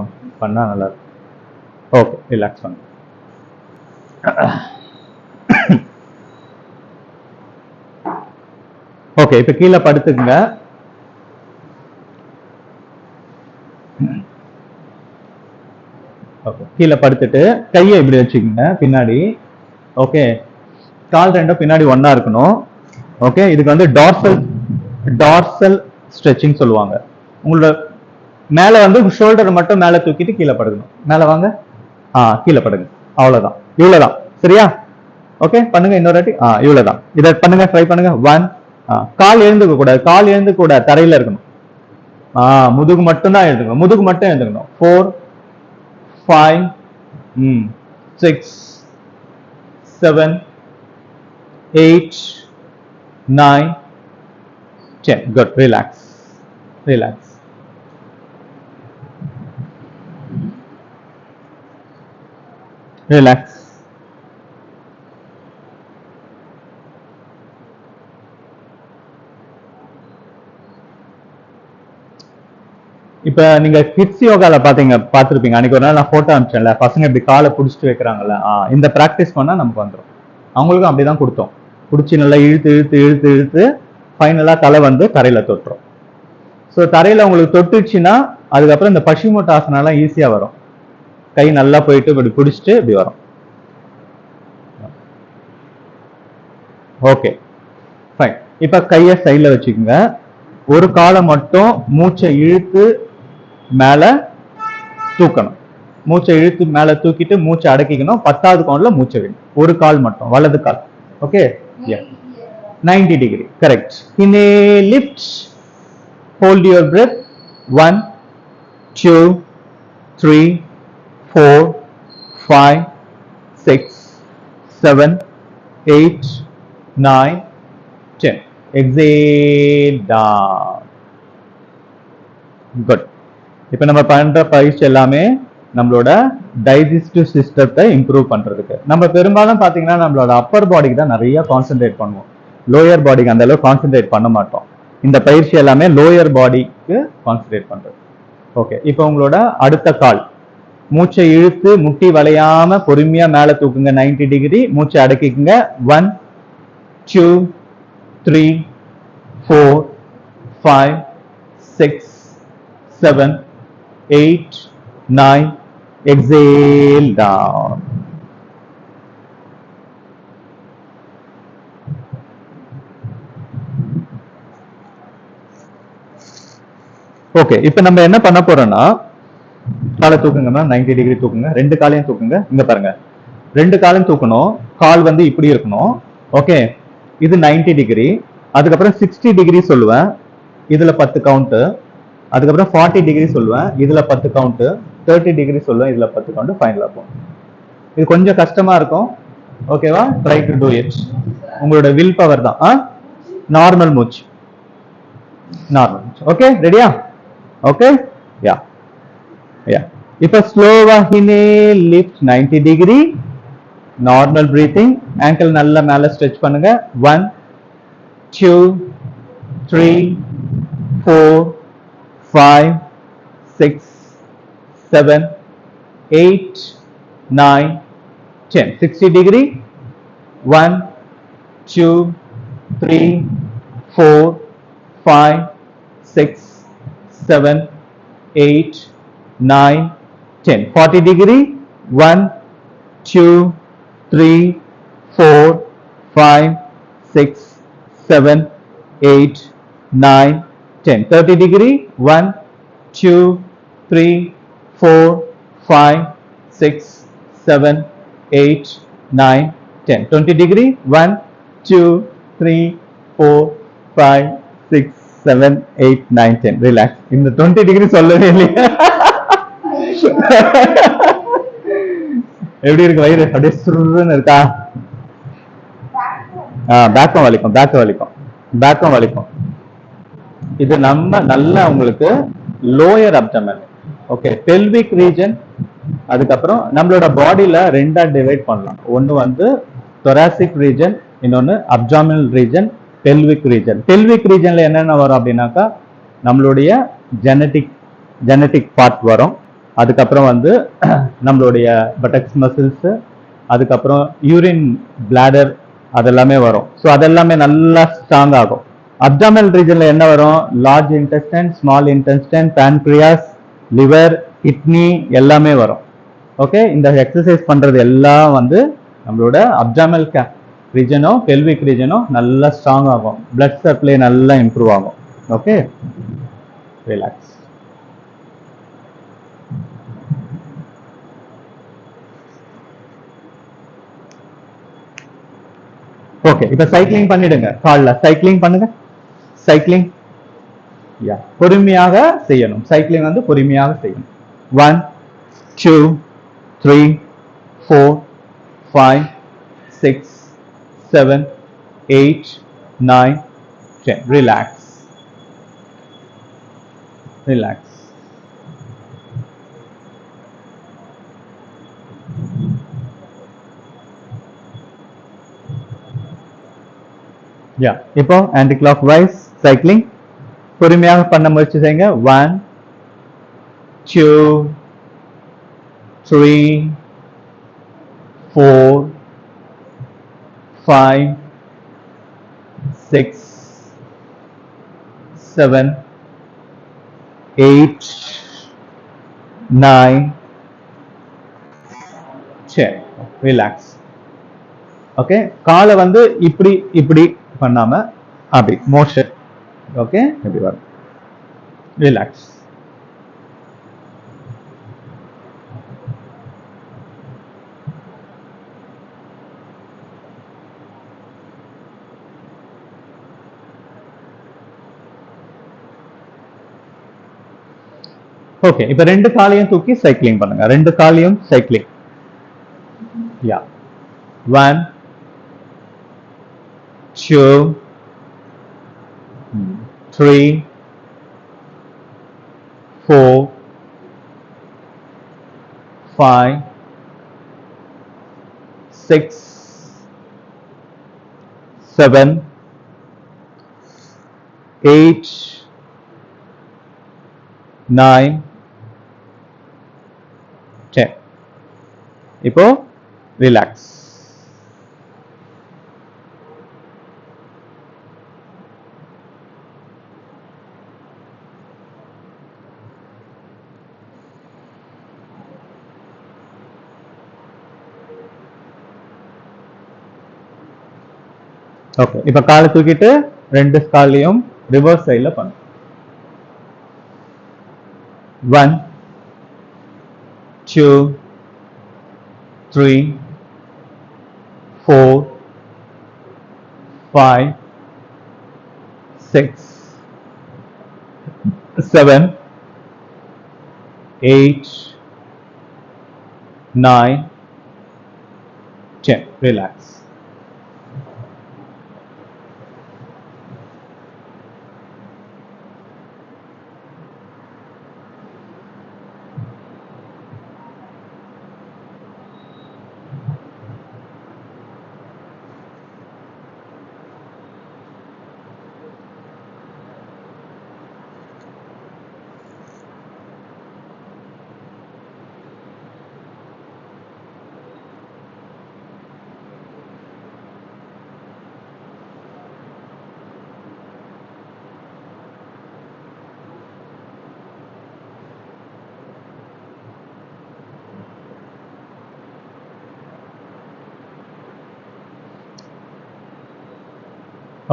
Speaker 1: பண்ணா நல்லா இருக்கும். ஓகே ரிலாக்ஸ் பண்ணுங்க. ஓகே இப்ப கீழே படுத்துக்குங்க. ஓகே கீழே படுத்துட்டு கையை இப்படி வச்சுக்கோங்க பின்னாடி. ஓகே கால் ரெண்டும் பின்னாடி ஒன்னா இருக்கணும். ஓகே இதுக்கு வந்து டார்சல் ஸ்ட்ரெச்சிங் சொல்லுவாங்க. உங்களோட மேல வந்து ஷோல்டர் மட்டும் மேல தூக்கிட்டு கீழே படுக்கணும். மேல வாங்க, கீழே படுங்க. அவ்வளவுதான், இவ்வளவுதான். சரியா? ஓகே பண்ணுங்க இன்னொரு வாட்டி. இவ்வளவுதான். இதை பண்ணுங்க, ட்ரை பண்ணுங்க. 1 கால் எழுந்துக்க கூடாது, கால் எழுந்து கூட தரையில இருக்கணும். முதுகு மட்டும் தான் எழுந்துக்கணும், முதுகு மட்டும் எழுந்துக்கணும். 4 5 6 7 8 9 10. குட். Relax relax. ரிலாக்ஸ். இப்ப நீங்க கிட்ஸ் யோகால பாத்துருப்பீங்க. அன்னைக்கு ஒரு நாள் நான் போட்டோ அனுப்பிச்சேன்ல, பசங்க இப்படி காலை புடிச்சிட்டு வைக்கிறாங்கல்ல, இந்த பிராக்டிஸ் பண்ணா நமக்கு வந்துடும். அவங்களுக்கும் அப்படிதான் கொடுத்தோம். புடிச்சு நல்லா இழுத்து இழுத்து இழுத்து இழுத்து ஃபைனலா தலை வந்து தரையில தொட்டுரும். ஸோ தரையில உங்களுக்கு தொட்டுச்சுன்னா அதுக்கப்புறம் இந்த பஷிமோட்டாசனம் எல்லாம் ஈஸியா வரும். கை நல்லா போயிட்டு இப்படி பிடிச்சிட்டு இப்படி வரும். Okay fine. இப்ப கையை சைட்ல வச்சுக்கோங்க. ஒரு காலை மட்டும் மூச்சை இழுத்து மேல தூக்கணும். மூச்சை இழுத்து மேல தூக்கிட்டு மூச்சை அடக்கிக்கணும். 10வது கவுண்ட்ல மூச்சை விடணும். ஒரு கால் மட்டும், வலது கால். Okay 90 degree. Correct. Inhale, lift, hold your breath. 1 2 3 4 5 6 7 8 9 10. Exhale down. Good. இப்போ நம்ம பண்ற பயிற்சி எல்லாமே நம்மளோட டைஜஸ்டிவ் சிஸ்டத்தை இம்ப்ரூவ் பண்றதுக்கு. நம்ம பெரும்பாலும் பாத்தீங்கன்னா நம்மளோட அப்பர் பாடிக்கு தான் நிறைய கான்சென்ட்ரேட் பண்ணுவோம், லோயர் பாடிக்கு அந்த அளவுக்கு கான்சென்ட்ரேட் பண்ண மாட்டோம். இந்த பயிற்சி எல்லாமே லோயர் பாடிக்கு கான்சென்ட்ரேட் பண்றது. ஓகே இப்போ உங்களோட அடுத்த கால், மூச்சை இழுத்து முட்டி வளையாம பொறுமையா மேல தூக்குங்க. 90 டிகிரி. மூச்சை அடக்கிக்குங்க. 1 2 3 4 5 6 7 8 9. Exhale down. ஓகே இப்போ நம்ம என்ன பண்ண போறோம்னா, காலை தூக்குங்க மேம். 90 டிகிரி தூக்குங்க. 2 காலையும் தூக்குங்க. இங்க பாருங்க, 2 காலையும் தூக்கணும். கால் வந்து இப்படி இருக்கணும். ஓகே இது 90 டிகிரி. அதுக்கப்புறம் 60 டிகிரி சொல்லுவேன், இதுல 10 கவுண்ட். அதுக்கப்புறம் 40 டிகிரி சொல்லுவேன், இதுல 10 கவுண்ட். 30 டிகிரி சொல்லுவேன், இதுல 10 கவுண்ட். ஃபைனலா போகும். இது கொஞ்சம் கஷ்டமா இருக்கும். ஓகேவா? Try to do it. உங்களோட வில் பவர் தான். நார்மல் மூச்சு, நார்மல் மூச்சு. ஓகே ரெடியா? ஓகே யா யா. இப்போ ஸ்லோவா inhale, lift 90 degree, normal breathing, ankle நல்லா மேல stretch பண்ணுங்க. 1 2 3 4 5 6 7 8 9 10. 60 degree. 1 2 3 4 5 6 7 8 9 10. 40 degree. 1 2 3 4 5 6 7 8 9 10. 30 degree. 1 2 3 4 5 6 7 8 9 10. 20 degree. 1 2 3 4 5 6 7 8 9 10. Relax. இந்த 20 degree சொல்லவே இல்லையா? எப்படி இருக்கு வயிறு? அப்படியே சுருன்னு இருக்கா? பேக்கம் வலிக்கும், பேக்கம் வலிக்கும். இது நம்ம நல்லா உங்களுக்கு lower abdomen. Okay, pelvic region. அதுக்கப்புறம் நம்மளோட பாடியில ரெண்டா டிவைட் பண்ணலாம். ஒன்னு வந்து thoracic ரீஜன், இன்னொன்னு அப்டாமினல் ரீஜன், பெல்விக் ரீஜன். பெல்விக் ரீஜன்ல என்னென்ன வரும் அப்படின்னாக்கா நம்மளுடைய ஜெனட்டிக் பார்ட் வரும். அதுக்கப்புறம் வந்து நம்மளுடைய பட்டக்ஸ் மசில்ஸ், அதுக்கப்புறம் யூரின் பிளாடர், அதெல்லாமே வரும். ஸோ அதெல்லாமே நல்லா ஸ்ட்ராங் ஆகும். அப்டாமினல் ரீஜன்ல என்ன வரும்? Large intestine, small intestine, பான்க்ரியாஸ், liver, kidney எல்லாமே வரும். ஓகே, இந்த எக்ஸசைஸ் பண்றது எல்லாம் வந்து நம்மளோட அப்டாமினல் ரீஜனும் பெல்விக் ரீஜனும் நல்லா ஸ்ட்ராங் ஆகும். பிளட் சப்ளை நல்லா இம்ப்ரூவ் ஆகும். Okay, relax. ஓகே, இப்ப சைக்கிளிங் பண்ணிடுங்க. கால்ல சைக்கிளிங் பண்ணுங்க. சைக்கிளிங் பொறுமையாக செய்யணும். சைக்கிளிங் வந்து பொறுமையாக செய்யணும். 1 2 3 4 5 6 7 8 9 10. ரிலாக்ஸ். இப்போ ஆன்டி கிளாக் வைஸ் சைக்கிளிங் பொறுமையாக பண்ண முயற்சி செய்யுங்க. 1 2 3 4 5 6 7 8 9 10. ரிலாக்ஸ். ஓகே, காலை வந்து இப்படி பண்ணாம அப்படி மோஷன். ஓகே, இப்படி வரும். ரிலாக்ஸ். ஓகே, இப்ப ரெண்டு காலையும் தூக்கி சைக்கிளிங் பண்ணுங்க. ரெண்டு காலையும் சைக்கிளிங். 1 2 3 4 5 6 7 8 9 10. இப்போ ரிலாக்ஸ். ஓகே, இப்ப காலை தூக்கிட்டு ரெண்டு காலையும் ரிவர்ஸ் சைடுல பண்ணு. 1 2 3 4 5 6 7 8 9 10. Relax.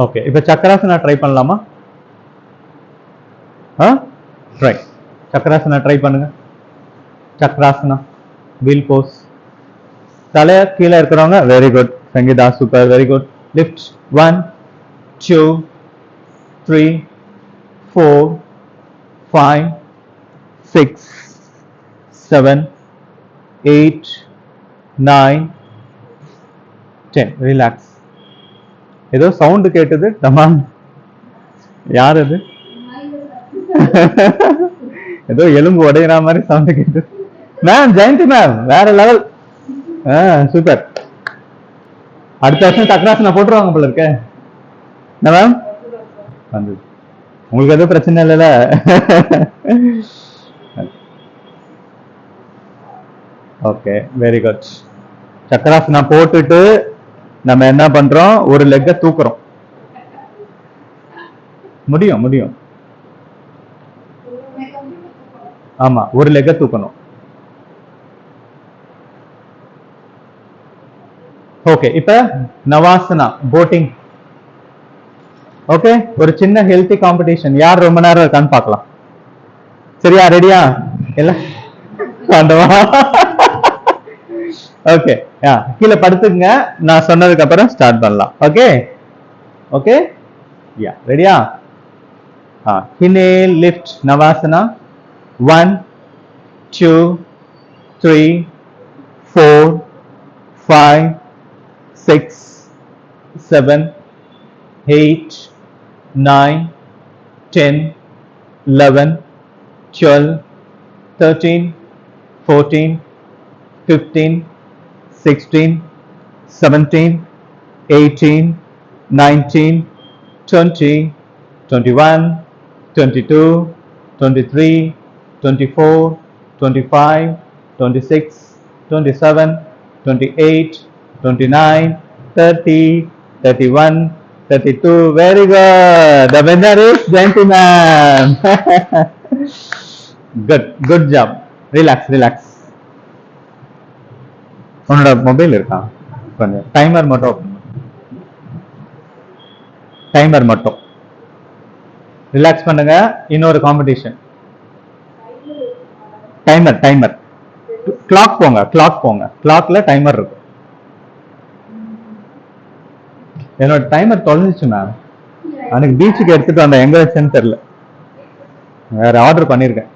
Speaker 1: ஓகே, இப்போ சக்கராசனா ட்ரை பண்ணலாமா? ட்ரை. சக்கராசனா ட்ரை பண்ணுங்க. சக்கராசனா, வீல் போஸ். தலைய கீழே இருக்கிறவங்க very good. Sangeetha super, very good. Lift 1 2 3 4 5 6 7 8 9 10. Relax. ஏதோ சவுண்ட் கேட்டது. தமாம். யார் அது? ஏதோ எலும்பு உடையிற மாதிரி சவுண்ட் கேட்டது. மேம், ஜெயந்தி மேம், வேற லெவல். சூப்பர். அடுத்த வருஷம் சக்கராசனா போட்டுருவாங்க போல இருக்க. என்ன மேம் வந்து உங்களுக்கு எதுவும் பிரச்சனை இல்லைல்ல? Okay, very good. சக்கராசனா போட்டுட்டு நம்ம என்ன பண்றோம்? ஒரு லெக்க தூக்குறோம். முடியும் முடியும். ஆமா, ஒரு லெக்க தூக்கணும். ஓகே, இப்ப நவாசனா போட்டிங். ஓகே, ஒரு சின்ன ஹெல்த்தி காம்படிஷன். யார் ரொம்ப நேரம் இருக்கான்னு பார்க்கலாம். சரியா? ரெடியா? இல்ல ஓகே, கீழே படுத்துக்குங்க. நான் சொன்னதுக்கு அப்புறம் ஸ்டார்ட் பண்ணலாம். ஓகே ஓகே, யா, ரெடியா? Inhale, lift, Navasana. 1 2 3 4 5 6 7 8 9 10 11 12 13 14 15 16 17 18 19 20 21 22 23 24 25 26 27 28 29 30 31 32. Very good. The winner is Jayanti ma'am. Good job. Relax. உன்னோட மொபைல் இருக்கா? கொஞ்சம் டைமர் மட்டும் ரிலாக்ஸ் பண்ணுங்க. இன்னொரு காம்படிஷன். டைமர் கிளாக் போங்க. கிளாக்ல டைமர் இருக்கு. என்னோட டைமர் தொலைஞ்சிச்சு மேம். அன்னைக்கு பீச்சுக்கு எடுத்துட்டு வந்தேன், எங்க வச்சேன்னு தெரியல. வேற ஆர்டர் பண்ணிருக்கேன்.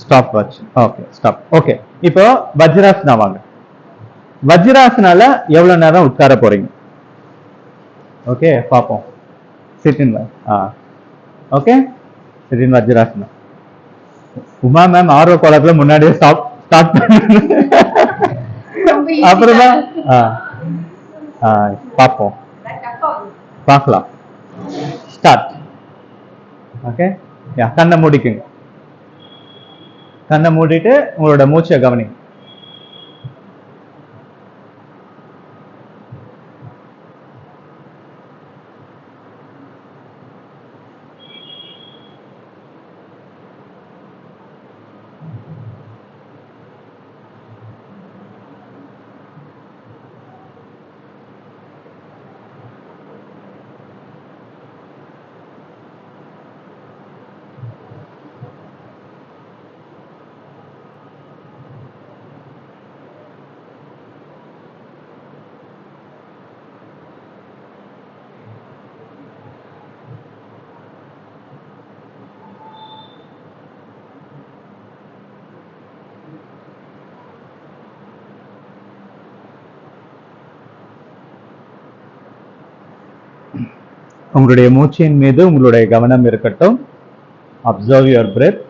Speaker 1: Stop watch. Okay, stop. Okay, இப்போ வஜ்ராசனா வாங்க. வஜ்ராசனால எவ்வளவு நேரம் உட்கார போறீங்க? ஓகே, பாப்போம். Sit in. Okay, sit in Vajrasana. Uma ma'am ஆர்வ கோலத்துல முன்னாடியே ஸ்டார்ட் அப்புறமா பார்ப்போம், பார்க்கலாம். ஸ்டார்ட். ஓகே, கண்ணை மூடிக்குங்க. கண்ணை மூடிட்டு உங்களோட மூச்சை கவனிங்க. உங்களுடைய மூச்சின் மீது உங்களுடைய கவனம் இருக்கட்டும். Observe your breadth.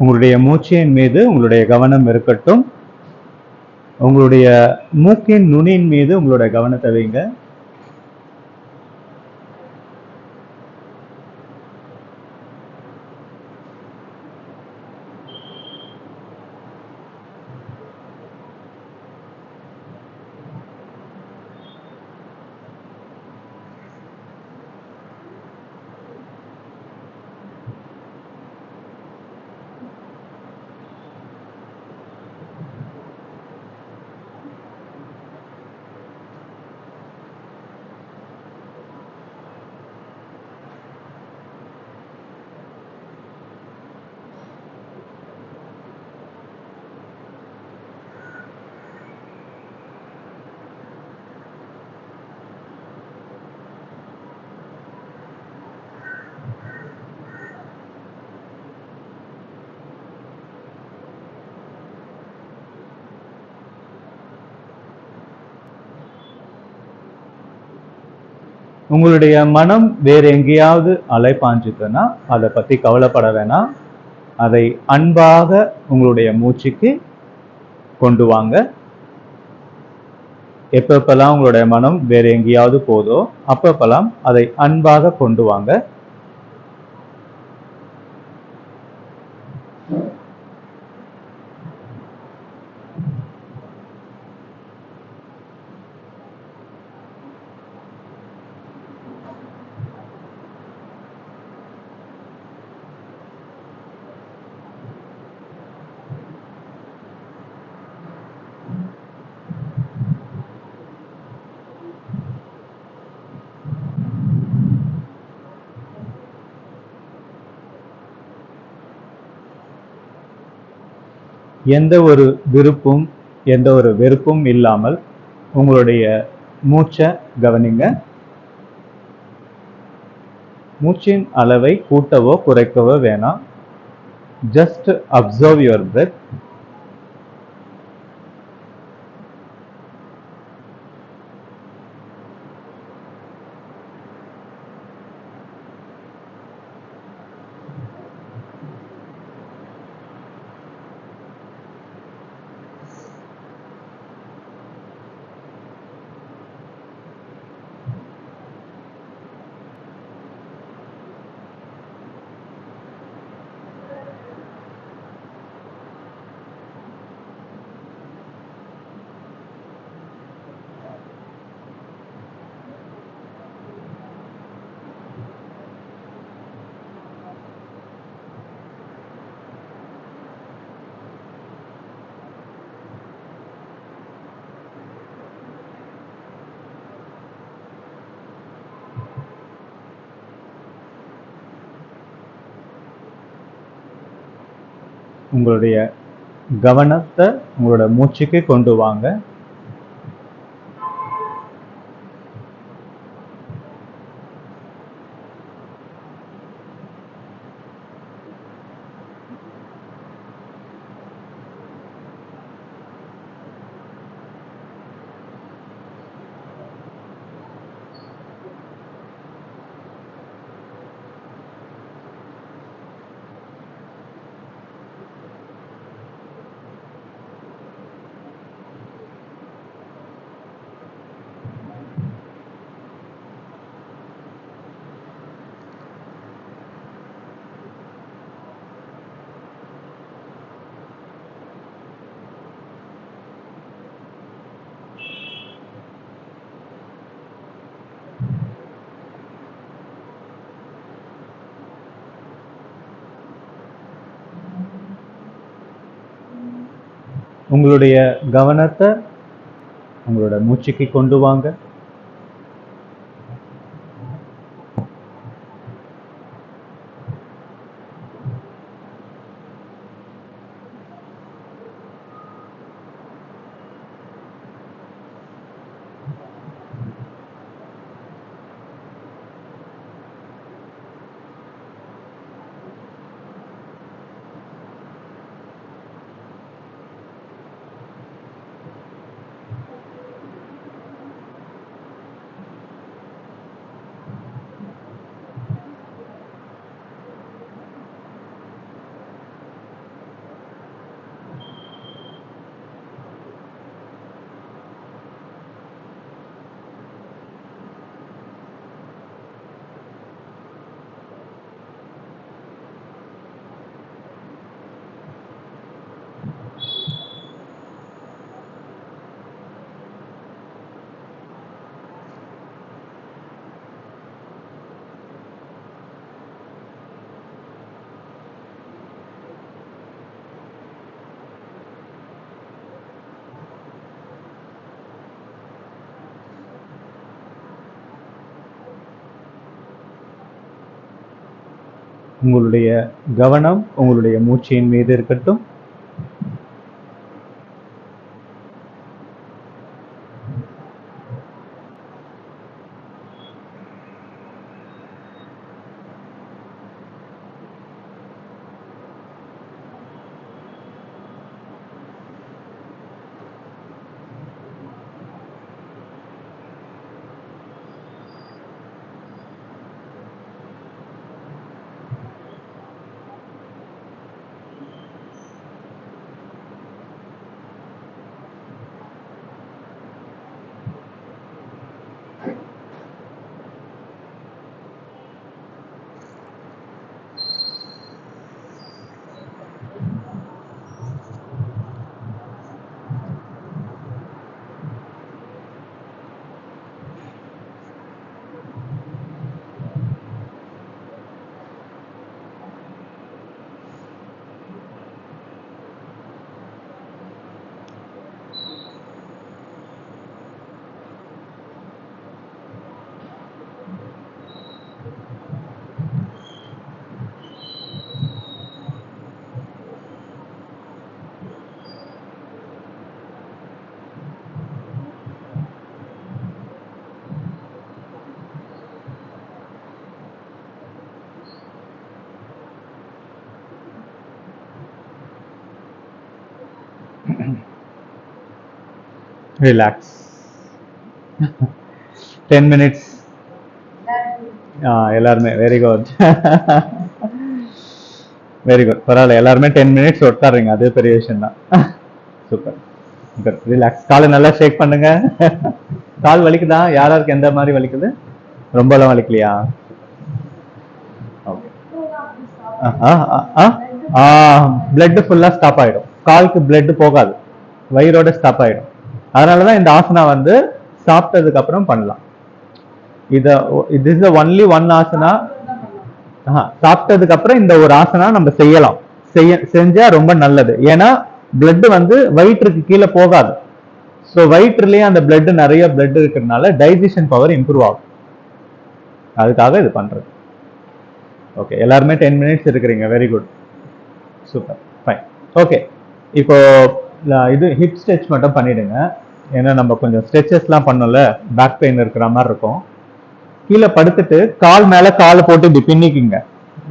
Speaker 1: உங்களுடைய மூச்சின் மீது உங்களுடைய கவனம் இருக்கட்டும். உங்களுடைய மூக்கின் நுனியின் மீது உங்களுடைய கவனத்தை வைங்க. உங்களுடைய மனம் வேற எங்கேயாவது அலைப்பாஞ்சுதுன்னா அதை பத்தி கவலைப்பட வேணாம். அதை அன்பாக உங்களுடைய மூச்சுக்கு கொண்டு வாங்க. எப்பப்பெல்லாம் உங்களுடைய மனம் வேற எங்கேயாவது போதோ அப்பப்பெல்லாம் அதை அன்பாக கொண்டு வாங்க. எந்த ஒரு விருப்பும் எந்த ஒரு வெறுப்பும் இல்லாமல் உங்களுடைய மூச்சை கவனிங்க. மூச்சின் அளவை கூட்டவோ குறைக்கவோ வேணாம். Just observe your breadth. உங்களுடைய கவனத்தை உங்களோட மூச்சுக்கு கொண்டு வாங்க. உங்களுடைய கவனத்தை உங்களோட மூச்சுக்கு கொண்டு வாங்க. உங்களுடைய கவனம் உங்களுடைய மூச்சின் மீது இருக்கட்டும். Relax. 10 minutes. எல்லாருமே வெரி குட். Very good. பரவாயில்ல, எல்லாருமே 10 மினிட்ஸ் உட்காருங்க, அது பெரிய விஷயம் தான். சூப்பர். குட். ரிலாக்ஸ். காலை நல்லா ஷேக் பண்ணுங்க. கால் வலிக்குதா? யாராருக்கு எந்த மாதிரி வலிக்குது? ரொம்பலாம் வலிக்கலையா? ஓகே. பிளட் ஃபுல்லா ஸ்டாப் ஆயிடும். காலுக்கு பிளட் போகாது, வயிறோட ஸ்டாப் ஆயிடும். அதனாலதான் இந்த ஆசனா வந்து சாப்பிட்டதுக்கு அப்புறம் பண்ணலாம். இது இஸ் ஒன்லி ஒன் ஆசனா. சாப்பிட்டதுக்கு அப்புறம் இந்த ஒரு ஆசனா நம்ம செய்யலாம். செஞ்சா ரொம்ப நல்லது. ஏன்னா பிளட் வந்து வயிற்றுக்கு கீழே போகாது. ஸோ வயிற்றுலயே அந்த பிளட் நிறைய பிளட் இருக்கிறதுனால டைஜஷன் பவர் இம்ப்ரூவ் ஆகும். அதுக்காக இது பண்றது. ஓகே, எல்லாருமே 10 மினிட்ஸ் இருக்கிறீங்க. Very good. Super. Fine. Okay, இப்போ இது ஹிப் ஸ்ட்ரெச் மட்டும் பண்ணிடுங்க. ஏன்னா நம்ம கொஞ்சம் ஸ்ட்ரெச்சஸ்லாம் பண்ணோம்ல, பேக் பெயின் இருக்கிற மாதிரி இருக்கும். கீழே படுத்துட்டு கால் மேல காலை போட்டு இப்படி பின்னிக்குங்க.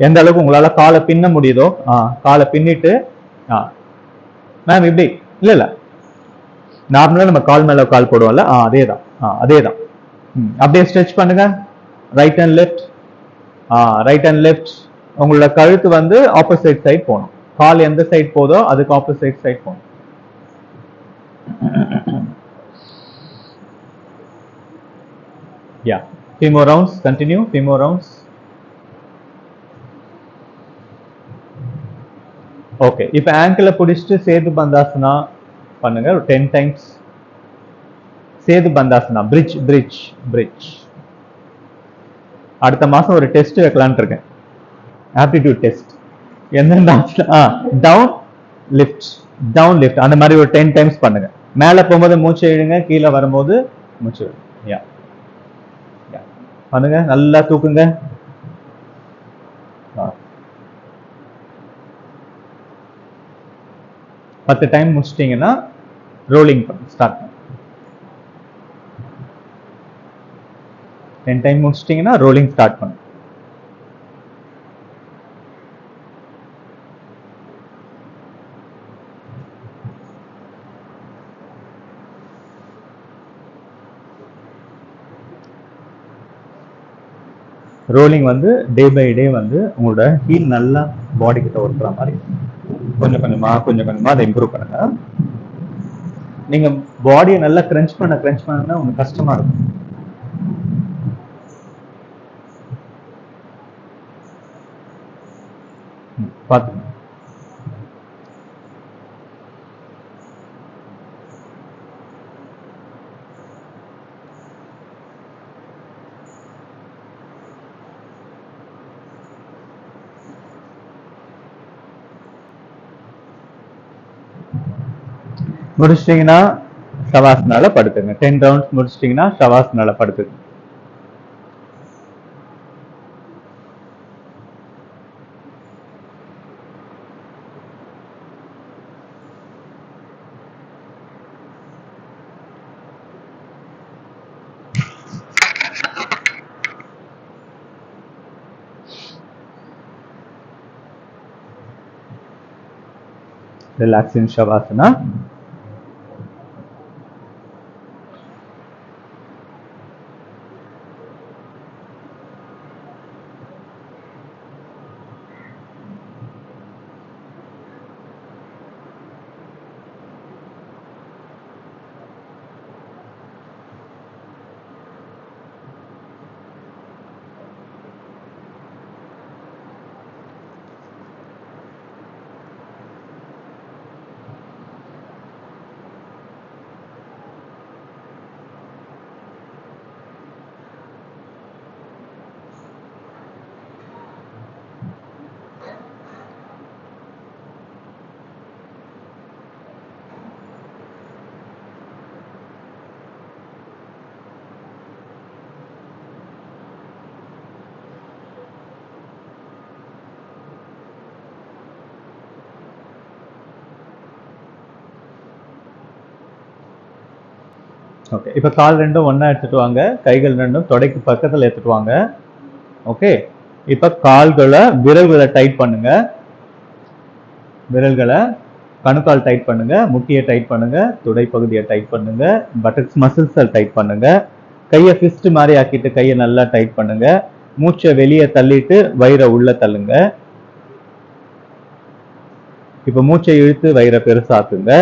Speaker 1: எந்த அளவுக்கு உங்களால காலை பின்ன முடியுதோ காலை பின்னிட்டு மேம் இப்படி இல்ல நார்மலா நம்ம கால் மேல கால் போடுவோம்ல, அதேதான். அதேதான். அப்படியே ஸ்ட்ரெச் பண்ணுங்க. Right and left, right and left. உங்களோட கழுத்து வந்து ஆப்போசிட் சைட் போகணும். கால் எந்த சைட் போதோ அதுக்கு ஆப்போசிட் சைட் போகணும். Yeah, few more rounds. Continue. Few more rounds. Okay, இப்போ ஆங்கிளை பிடிச்சிட்டு சேது பந்தாசனா பண்ணுங்க ஒரு 10 times. Setu Bandhasana, bridge bridge bridge. அடுத்த மாசம் ஒரு டெஸ்ட் வைக்கலான்னு இருக்கேன், ஆப்டிடியூட் டெஸ்ட். என்னென்ன டவுன் லிஃப்ட், டவுன் லிஃப்ட், அந்த மாதிரி ஒரு 10 டைம்ஸ் பண்ணுங்க. மேலே போகும்போது மூச்சு இழுங்க, கீழே வரும்போது மூச்சு இழுங்க. யா பண்ணுங்க, நல்லா தூக்குங்க. பத்து டைம் முடிச்சிட்டீங்கன்னா ரோலிங் ஸ்டார்ட். 10 டைம் முடிச்சிட்டீங்கன்னா ரோலிங் ஸ்டார்ட் பண்ணுங்க. ரோலிங் வந்து டே பை டே வந்து உங்களோட ஹீல் நல்லா பாடி கிட்ட ஒட்டுற மாதிரி கொஞ்சம் கொஞ்சமா அதை இம்ப்ரூவ் பண்ணுங்க. நீங்க பாடியை நல்லா கிரன்ச் பண்ணா உங்களுக்கு கஷ்டமா இருக்கும். பார்த்துங்க. முடிச்சிட்டீங்கன்னா ஷவாசனால படுத்துங்க. 10 ரவுண்ட்ஸ் முடிச்சிட்டீங்கன்னா ஷவாசனால படுத்துங்க. Relax in Shavasana. ஓகே, இப்போ கால் ரெண்டும் ஒன்றா எடுத்துட்டு வாங்க, கைகள் ரெண்டும் தொடைக்கு பக்கத்தில் எடுத்துட்டு வாங்க. ஓகே, இப்போ கால்களை விரல்களை டைட் பண்ணுங்க, விரல்களை கணுக்கால் டைட் பண்ணுங்க, முட்டியை டைட் பண்ணுங்க, துடை பகுதியை டைட் பண்ணுங்க, பட்டக்ஸ் மசில்ஸை டைட் பண்ணுங்க, கையை ஃபிஸ்ட் மாதிரி ஆக்கிட்டு கையை நல்லா டைட் பண்ணுங்க, மூச்சை வெளியே தள்ளிட்டு வயிறை உள்ள தள்ளுங்க. இப்போ மூச்சை இழுத்து வயிறை பெருசாக்குங்க,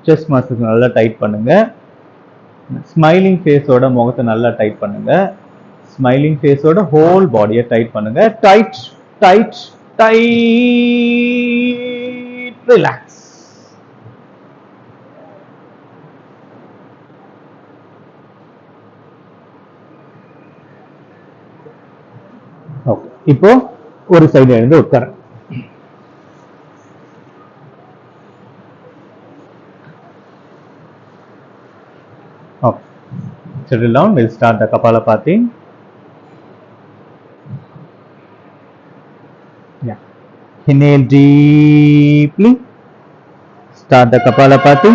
Speaker 1: செஸ்ட் மசில்ஸ் நல்லா டைட் பண்ணுங்க. ஸ்மைலிங் ஃபேஸோட முகத்தை நல்லா டைட் பண்ணுங்க, ஸ்மைலிங் ஃபேஸோட ஹோல் பாடியை டைட் பண்ணுங்க. Tight tight tight, relax. Okay, இப்போ ஒரு சைடு எழுந்து உட்கார. Okay, settle down. We'll start the Kapalabhati. Yeah. Inhale deeply. Start the Kapalabhati.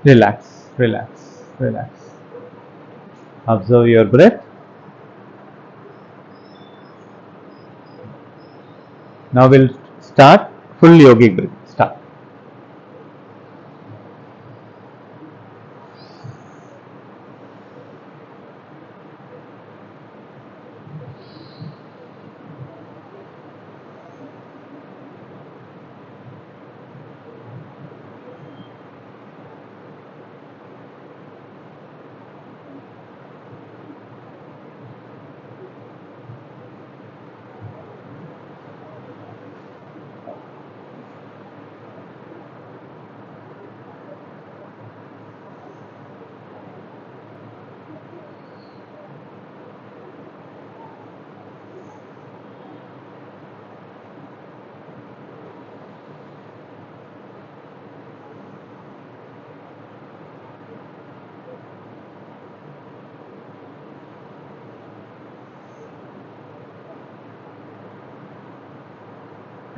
Speaker 1: Relax, relax, relax. Observe your breath. Now we'll start full yogic breath. Start.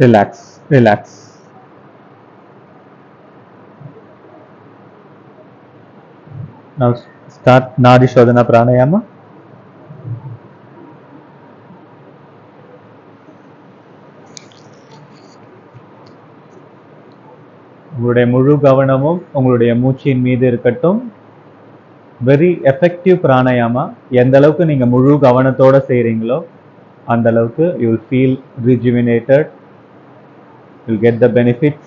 Speaker 1: Relax, relax. Now start Nadi Shodhana Pranayama. உங்களுடைய முழு கவனமும் உங்களுடைய மூச்சின் மீது இருக்கட்டும். Very effective pranayama. எந்த அளவுக்கு நீங்க முழு கவனத்தோட செய்றீங்களோ அந்த அளவுக்கு you will feel rejuvenated, you'll get the benefits.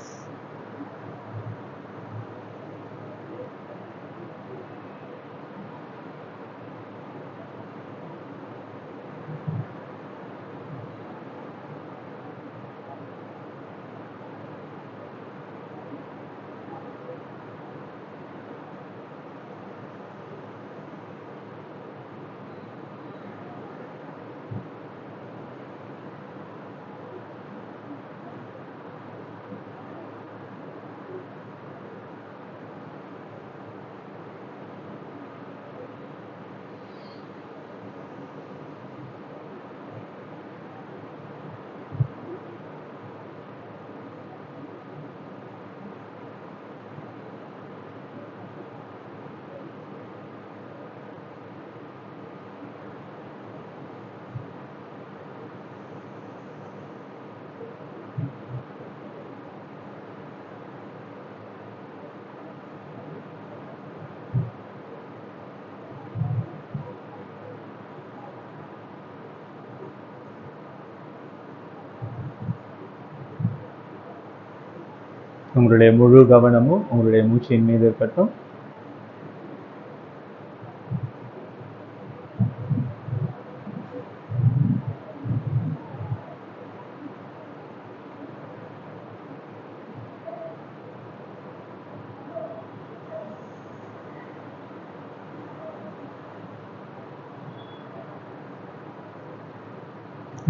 Speaker 1: உங்களுடைய முழு கவனமும் உங்களுடைய மூச்சின் மீது இருக்கட்டும்.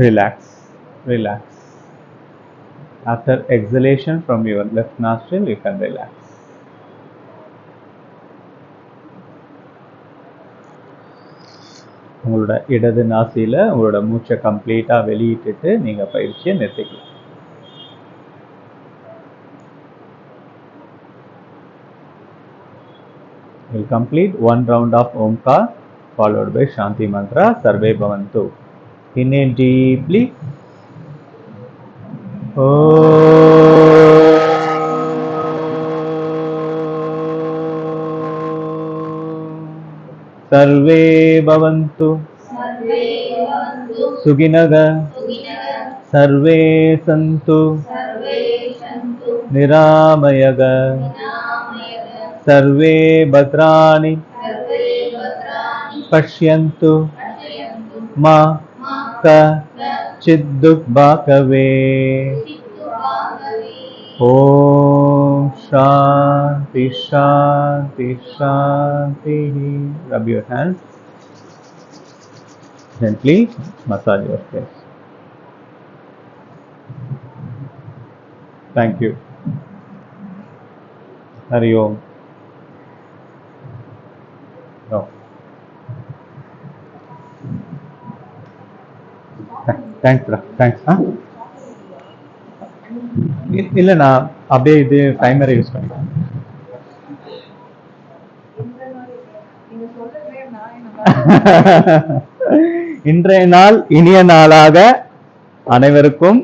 Speaker 1: Relax, relax. After exhalation from your left nostril, you can relax. உங்களோட இடது நாசியில உங்களோட மூச்சை கம்ப்ளீட்டா வெளியிட்டுட்டு நீங்க பயிற்சியை நிறுத்திக்கலாம். We'll complete one round of Omkar followed by Shanti mantra. Sarve Bhavantu. Inhale deeply. सर्वे भवन्तु सुखिनः सर्वे सन्तु निरामयः सर्वे भद्राणि पश्यन्तु मा कश्चित् दुःखभाग्भवेत्। Om Shanti Shanti Shanti. Rub your hands. Gently massage your face. Thank you. Hari Om. No. Thanks, thanks. Huh? இல்ல நான் அப்படியே இது டைமரை யூஸ் பண்ணிக்கிறேன். இன்றைய நாள் இனிய நாளாக அனைவருக்கும்